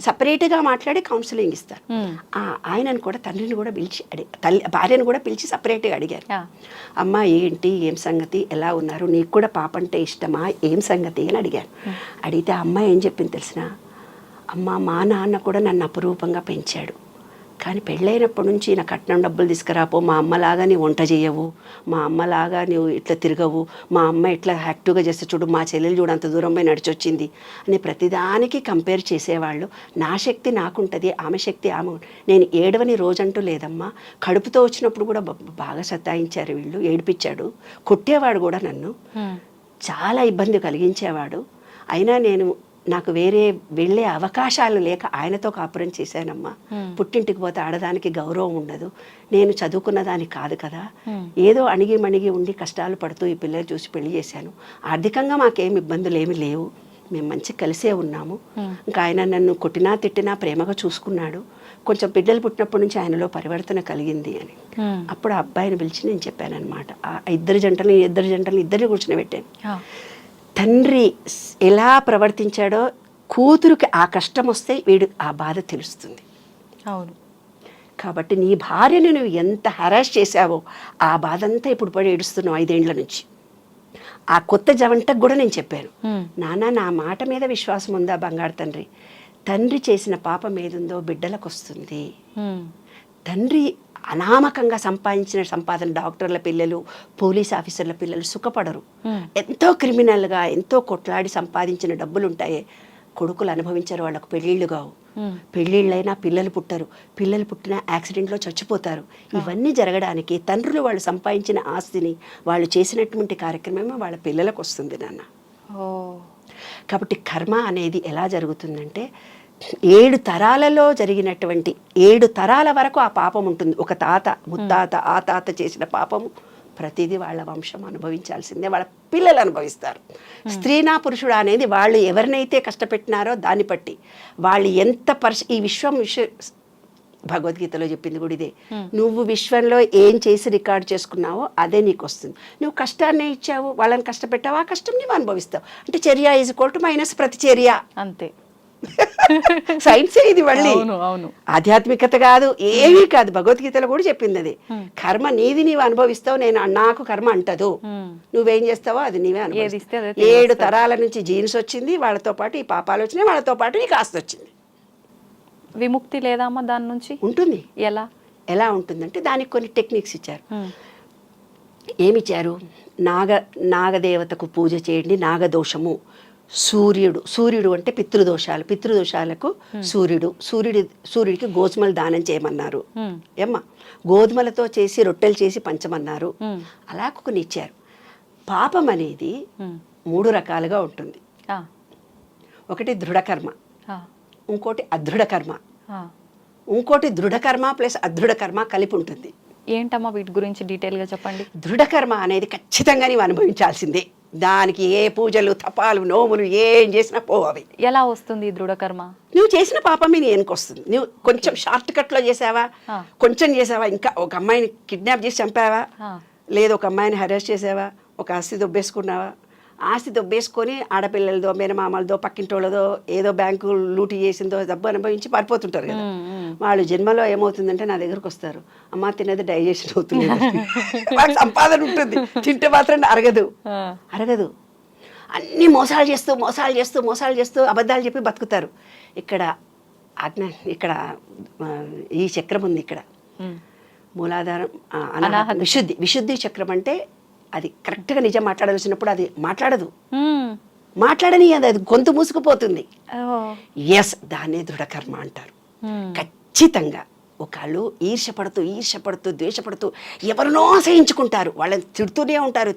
సపరేట్గా మాట్లాడి కౌన్సిలింగ్ ఇస్తాను. ఆయనను కూడా తండ్రిని కూడా పిలిచి భార్యను కూడా పిలిచి సపరేట్గా అడిగారు. అమ్మ ఏంటి, ఏం సంగతి, ఎలా ఉన్నారు, నీకు కూడా పాప అంటే ఇష్టమా, ఏం సంగతి అని అడిగాను. అడిగితే ఆ అమ్మాయి ఏం చెప్పింది తెలిసిన? అమ్మ, మా నాన్న కూడా నన్ను అపురూపంగా పెంచాడు, కానీ పెళ్ళైనప్పటి నుంచి నా కట్నం డబ్బులు తీసుకురాపో, మా అమ్మలాగా నీవు వంట చేయవు, మా అమ్మలాగా నీవు ఇట్లా తిరగవు, మా అమ్మ ఇట్లా యాక్టివ్గా చేస్తే చూడు, మా చెల్లెలు చూడు అంత దూరం పోయి నడిచొచ్చింది అని ప్రతిదానికి కంపేర్ చేసేవాళ్ళు. నా శక్తి నాకుంటుంది, ఆమె శక్తి ఆమె. నేను ఏడవని రోజంటూ లేదమ్మా. కడుపుతో వచ్చినప్పుడు కూడా బాగా సతాయించారు వీళ్ళు, ఏడిపించాడు, కొట్టేవాడు కూడా నన్ను, చాలా ఇబ్బంది కలిగించేవాడు. అయినా నాకు వేరే వెళ్ళే అవకాశాలు లేక ఆయనతో కాపురం చేశానమ్మా. పుట్టింటికి పోతే ఆడదానికి గౌరవం ఉండదు, నేను చదువుకున్న దానికి కాదు కదా, ఏదో అణిగి మణిగి ఉండి కష్టాలు పడుతూ ఈ పిల్లలు చూసి పెళ్లి చేశాను. ఆర్థికంగా మాకేం ఇబ్బందులు ఏమి లేవు, మేము మంచి కలిసే ఉన్నాము. ఇంకా ఆయన నన్ను కొట్టినా తిట్టినా ప్రేమగా చూసుకున్నాడు. కొంచెం బిడ్డలు పుట్టినప్పటి నుంచి ఆయనలో పరివర్తన కలిగింది అని. అప్పుడు ఆ అబ్బాయిని పిలిచి నేను చెప్పాను అనమాట. ఆ ఇద్దరు జంటలు ఇద్దరిని కూర్చుని పెట్టాను. తండ్రి ఎలా ప్రవర్తించాడో కూతురుకి ఆ కష్టం వస్తే వీడు ఆ బాధ తెలుస్తుంది.
అవును.
కాబట్టి నీ భార్యను నువ్వు ఎంత హరాస్ చేశావో ఆ బాధ అంతా ఇప్పుడు పడి ఏడుస్తున్నావు 5 ఏళ్ల నుంచి. ఆ కొత్త జవంటకు కూడా నేను చెప్పాను, నాన్న నా మాట మీద విశ్వాసం ఉందా బంగారు తండ్రి, తండ్రి చేసిన పాపం ఏదుందో బిడ్డలకు వస్తుంది. తండ్రి అనామకంగా సంపాదించిన సంపాదన, డాక్టర్ల పిల్లలు, పోలీస్ ఆఫీసర్ల పిల్లలు సుఖపడరు. ఎంతో క్రిమినల్గా ఎంతో కొట్లాడి సంపాదించిన డబ్బులు ఉంటాయే, కొడుకులు అనుభవించారు, వాళ్ళకు పెళ్ళిళ్ళు కావు. పెళ్ళిళ్ళైనా పిల్లలు పుట్టరు, పిల్లలు పుట్టిన యాక్సిడెంట్లో చచ్చిపోతారు. ఇవన్నీ జరగడానికి తండ్రులు వాళ్ళు సంపాదించిన ఆస్తిని వాళ్ళు చేసినటువంటి కార్యక్రమమే వాళ్ళ పిల్లలకు వస్తుంది నాన్న. కాబట్టి కర్మ అనేది ఎలా జరుగుతుందంటే 7 తరాలలో జరిగినటువంటి 7 తరాల వరకు ఆ పాపం ఉంటుంది. ఒక తాత ముత్తాత ఆ తాత చేసిన పాపము ప్రతిదీ వాళ్ళ వంశం అనుభవించాల్సిందే, వాళ్ళ పిల్లలు అనుభవిస్తారు. స్త్రీనా పురుషుడా అనేది వాళ్ళు ఎవరినైతే కష్టపెట్టినారో దాన్ని బట్టి వాళ్ళు ఎంత ఈ విశ్వం భగవద్గీతలో చెప్పింది కూడా ఇదే. నువ్వు విశ్వంలో ఏం చేసి రికార్డ్ చేసుకున్నావో అదే నీకు వస్తుంది. నువ్వు కష్టాన్ని ఇచ్చావు, వాళ్ళని కష్టపెట్టావు, ఆ కష్టం నువ్వు అనుభవిస్తావు. అంటే చర్య ఈజ్ ఈక్వల్ టు మైనస్ ప్రతిచర్య.
అంతే.
సైన్సే ఇది. మళ్ళీ
అవును,
ఆధ్యాత్మికత కాదు, ఏమీ కాదు. భగవద్గీతలో కూడా చెప్పింది అది. కర్మ నీది నీవు అనుభవిస్తావు, నాకు కర్మ అంటదు. నువ్వేం చేస్తావో అది నీవే అనుభవిస్తావు. 7 తరాల నుంచి జీన్స్ వచ్చింది, వాళ్ళతో పాటు ఈ పాపాలు వచ్చినాయి, వాళ్ళతో పాటు ఈ కాస్త వచ్చింది.
విముక్తి లేదా అమ్మ దాని నుంచి? ఉంటుంది. ఎలా
ఉంటుందంటే దానికి కొన్ని టెక్నిక్స్ ఇచ్చారు. ఏమిచ్చారు? నాగదేవతకు పూజ చేయండి, నాగదోషము. సూర్యుడు అంటే పితృదోషాలకు సూర్యుడికి గోధుమలు దానం చేయమన్నారు. ఏమ్మా, గోధుమలతో చేసి రొట్టెలు చేసి పంచమన్నారు. అలా కొన్ని ఇచ్చారు. పాపం అనేది 3 రకాలుగా ఉంటుంది. ఒకటి దృఢకర్మ, ఇంకోటి అదృఢకర్మ, ఇంకోటి దృఢకర్మ ప్లస్ అదృఢకర్మ కలిపి ఉంటుంది.
ఏంటమ్మా వీటి గురించి డీటెయిల్గా చెప్పండి.
దృఢకర్మ అనేది ఖచ్చితంగా నీవు అనుభవించాల్సిందే. దానికి ఏ పూజలు తపాలు నోములు ఏం చేసినా పోవవి.
ఎలా వస్తుంది దృఢకర్మ?
నువ్వు చేసిన పాపమే నీ వెనకొస్తుంది. నువ్వు కొంచెం షార్ట్ కట్లో చేసావా, కొంచెం చేసావా, ఇంకా ఒక అమ్మాయిని కిడ్నాప్ చేసి చంపావా, లేదు ఒక అమ్మాయిని హెరాస్ చేసావా, ఒక ఆస్తి దొబ్బేసుకున్నావా, ఆస్తి దొబ్బేసుకొని ఆడపిల్లలదో మేనమామలదో పక్కింటోళ్ళదో ఏదో బ్యాంకు లూటీ చేసిందో డబ్బు అనుభవించి పారిపోతుంటారు కదా. వాళ్ళు జన్మలో ఏమవుతుందంటే నా దగ్గరకు వస్తారు, అమ్మ తినేది డైజెషన్ అవుతుంది, వాళ్ళకి సంపాదన ఉంటుంది, తింటే మాత్రం అరగదు. అన్ని మోసాలు చేస్తూ అబద్ధాలు చెప్పి బతుకుతారు. ఇక్కడ ఈ చక్రం ఉంది, ఇక్కడ మూలాధారం విశుద్ధి చక్రం. అంటే అది కరెక్ట్గా నిజం మాట్లాడాల్సినప్పుడు అది మాట్లాడని అది గొంతు మూసుకుపోతుంది. ఎస్, దాన్నే దృఢకర్మ అంటారు. ఖచ్చితంగా ఒకళ్ళు ఈర్షపడుతూ ద్వేషపడుతూ ఎవరినో అసహించుకుంటారు, వాళ్ళని తిడుతూనే ఉంటారు.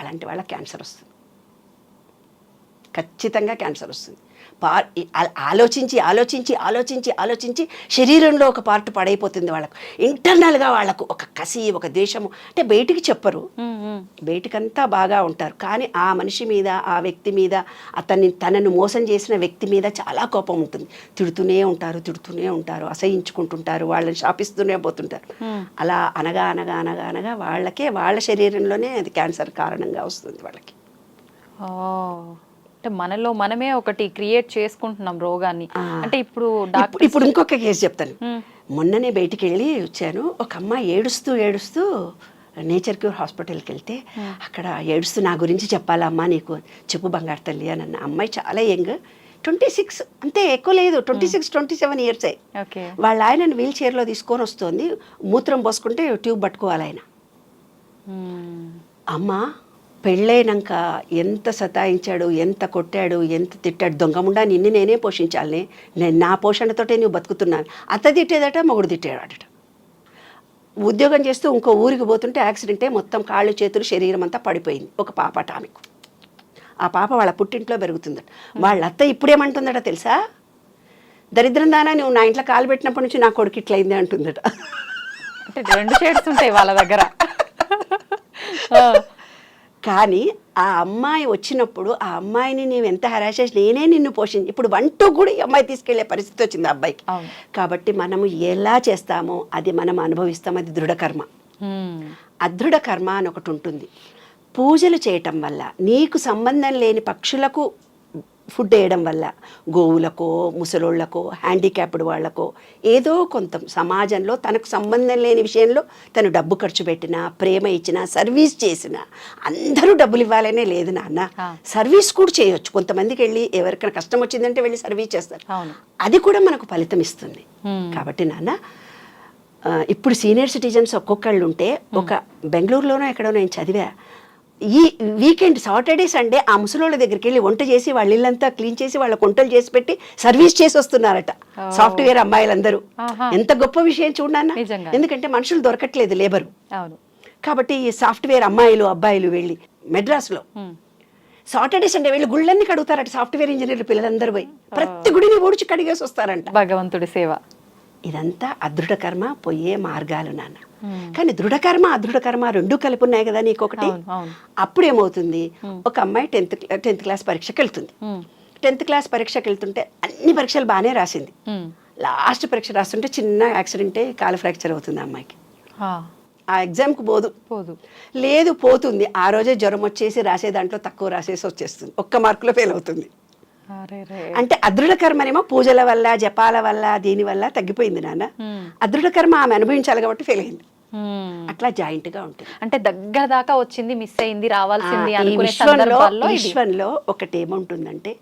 అలాంటి వాళ్ళకి క్యాన్సర్ వస్తుంది, ఖచ్చితంగా క్యాన్సర్ వస్తుంది. ఆలోచించి శరీరంలో ఒక పార్ట్ పడైపోతుంది వాళ్ళకు. ఇంటర్నల్గా వాళ్ళకు ఒక కసి, ఒక ద్వేషము. అంటే బయటికి చెప్పరు, బయటికంతా బాగా ఉంటారు, కానీ ఆ మనిషి మీద, ఆ వ్యక్తి మీద, తనను మోసం చేసిన వ్యక్తి మీద చాలా కోపం ఉంటుంది. తిడుతూనే ఉంటారు, అసహించుకుంటుంటారు, వాళ్ళని శాపిస్తూనే పోతుంటారు. అలా అనగా వాళ్ళ శరీరంలోనే అది క్యాన్సర్ కారణంగా వస్తుంది వాళ్ళకి.
అంటే మనలో మనమే ఒకటి క్రియేట్ చేసుకుంటున్నాం రోగాన్ని. అంటే ఇప్పుడు
ఇంకొక కేసు చెప్తాను. మొన్ననే బయటికి వెళ్ళి వచ్చాను. ఒక అమ్మాయి ఏడుస్తూ నేచర్ క్యూర్ హాస్పిటల్కి వెళ్తే అక్కడ ఏడుస్తూ నా గురించి చెప్పాలమ్మా నీకు, చెప్పు బంగారు తల్లి అని అన్న. అమ్మాయి చాలా యంగ్, 26, అంతే, ఎక్కువ లేదు, 26-27 ఇయర్స్. వాళ్ళ ఆయనను వీల్ చైర్లో తీసుకొని వస్తుంది. మూత్రం పోసుకుంటే ట్యూబ్ పట్టుకోవాలి ఆయన. అమ్మ పెళ్ళైనాక ఎంత సతాయించాడు, ఎంత కొట్టాడు, ఎంత తిట్టాడు. దొంగముండా నిన్ను నేనే పోషించాలని, నా పోషణతోటే నువ్వు బతుకుతున్నాను. అత్త తిట్టేదట, మొగుడు తిట్టేవాడట. ఉద్యోగం చేస్తూ ఇంకో ఊరికి పోతుంటే యాక్సిడెంటే, మొత్తం కాళ్ళు చేతులు శరీరం అంతా పడిపోయింది. ఒక పాప ఆమెకు. ఆ పాప వాళ్ళ పుట్టింట్లో పెరుగుతుందట. వాళ్ళ అత్త ఇప్పుడేమంటుందట తెలుసా? దరిద్రం దానా, నువ్వు నా ఇంట్లో కాలు పెట్టినప్పటి నుంచి నా కొడుకు ఇట్లయింది అంటుందట.
అంటే 2 షేడ్స్ ఉంటాయి వాళ్ళ దగ్గర.
కానీ ఆ అమ్మాయి వచ్చినప్పుడు ఆ అమ్మాయిని నేను ఎంత హెరాస్ చేసి నేనే నిన్ను పోషించి, ఇప్పుడు 1-2 కూడా ఈ అమ్మాయి తీసుకెళ్లే పరిస్థితి వచ్చింది ఆ అబ్బాయికి. కాబట్టి మనము ఎలా చేస్తామో అది మనం అనుభవిస్తాం. అది దృఢకర్మ. అదృఢ కర్మ అని ఒకటి ఉంటుంది. పూజలు చేయటం వల్ల, నీకు సంబంధం లేని పక్షులకు ఫుడ్ వేయడం వల్ల, గోవులకో, ముసలోళ్లకో, హ్యాండిక్యాప్డ్ వాళ్లకో, ఏదో కొంత సమాజంలో తనకు సంబంధం లేని విషయంలో తను డబ్బు ఖర్చు పెట్టినా, ప్రేమ ఇచ్చినా, సర్వీస్ చేసినా, అందరూ డబ్బులు ఇవ్వాలనే లేదు నాన్న, సర్వీస్ కూడా చేయొచ్చు. కొంతమందికి వెళ్ళి ఎవరికైనా కష్టం వచ్చిందంటే వెళ్ళి సర్వీస్ చేస్తారు, అది కూడా మనకు ఫలితం ఇస్తుంది. కాబట్టి నాన్న, ఇప్పుడు సీనియర్ సిటిజన్స్ ఒక్కొక్కళ్ళు ఉంటే, ఒక బెంగళూరులోనో ఎక్కడో నేను చదివా, ఈ వీకెండ్ సాటర్డే సండే ఆ ముసలోళ్ళ దగ్గరికి వెళ్ళి వంట చేసి వాళ్ళ ఇల్లంతా క్లీన్ చేసి వాళ్ళ వంటలు చేసి పెట్టి సర్వీస్ చేసి వస్తున్నారట సాఫ్ట్వేర్ అమ్మాయిలందరూ. ఎంత గొప్ప విషయం చూడన్నా. ఎందుకంటే మనుషులు దొరకట్లేదు, లేబరు. కాబట్టి ఈ సాఫ్ట్వేర్ అమ్మాయిలు అబ్బాయిలు వెళ్ళి మెడ్రాస్లో సాటర్డే సండే వెళ్ళి గుళ్ళన్నీ కడుగుతారట సాఫ్ట్వేర్ ఇంజనీర్లు పిల్లలందరూ పోయి ప్రతి గుడిని ఊడ్చి కడిగేసి వస్తారంట.
భగవంతుడి సేవ.
ఇదంతా అదృఢ కర్మ పోయే మార్గాలు నాన్న. కానీ దృఢకర్మ అదృఢ కర్మ రెండు కలిపి ఉన్నాయి కదా నీకొకటి. అప్పుడు ఏమవుతుంది, ఒక అమ్మాయి 10th క్లాస్ పరీక్షకి వెళ్తుంది. 10th క్లాస్ పరీక్షకి వెళ్తుంటే అన్ని పరీక్షలు బాగానే రాసింది. లాస్ట్ పరీక్ష రాస్తుంటే చిన్న యాక్సిడెంటే కాలు ఫ్రాక్చర్ అవుతుంది అమ్మాయికి. ఆ ఎగ్జామ్కి పోదు లేదు, పోతుంది. ఆ రోజే జ్వరం వచ్చేసి రాసే దాంట్లో తక్కువ రాసేసి వచ్చేస్తుంది, 1 మార్కులో ఫెయిల్ అవుతుంది. అంటే అదృఢ కర్మనేమో పూజల వల్ల జపాల వల్ల దీని వల్ల తగ్గిపోయింది నాన్న. అదృఢ కర్మ ఆమె అనుభవించాలి కాబట్టి ఫెయిల్ అయింది. అట్లా జాయింట్ గా ఉంటుంది.
అంటే దగ్గర దాకా వచ్చింది, మిస్ అయింది, రావాల్సింది.
విశ్వంలో ఒకటి ఏముంటుందంటే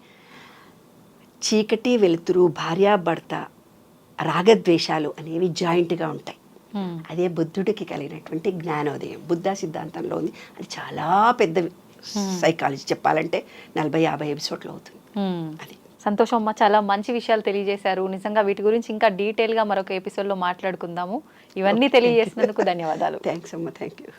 చీకటి వెలుతురు, భార్యాభర్త, రాగద్వేషాలు అనేవి జాయింట్ గా ఉంటాయి. అదే బుద్ధుడికి కలిగినటువంటి జ్ఞానోదయం బుద్ధ సిద్ధాంతంలో ఉంది. అది చాలా పెద్ద సైకాలజీ, చెప్పాలంటే 40-50 ఎపిసోడ్లు అవుతుంది. అది
సంతోషం అమ్మ, చాలా మంచి విషయాలు తెలియజేశారు. నిజంగా వీటి గురించి ఇంకా డీటెయిల్గా మరొక ఎపిసోడ్లో మాట్లాడుకుందాము. ఇవన్నీ తెలియజేసినందుకు ధన్యవాదాలు.
థ్యాంక్స్ అమ్మ, థ్యాంక్ యూ.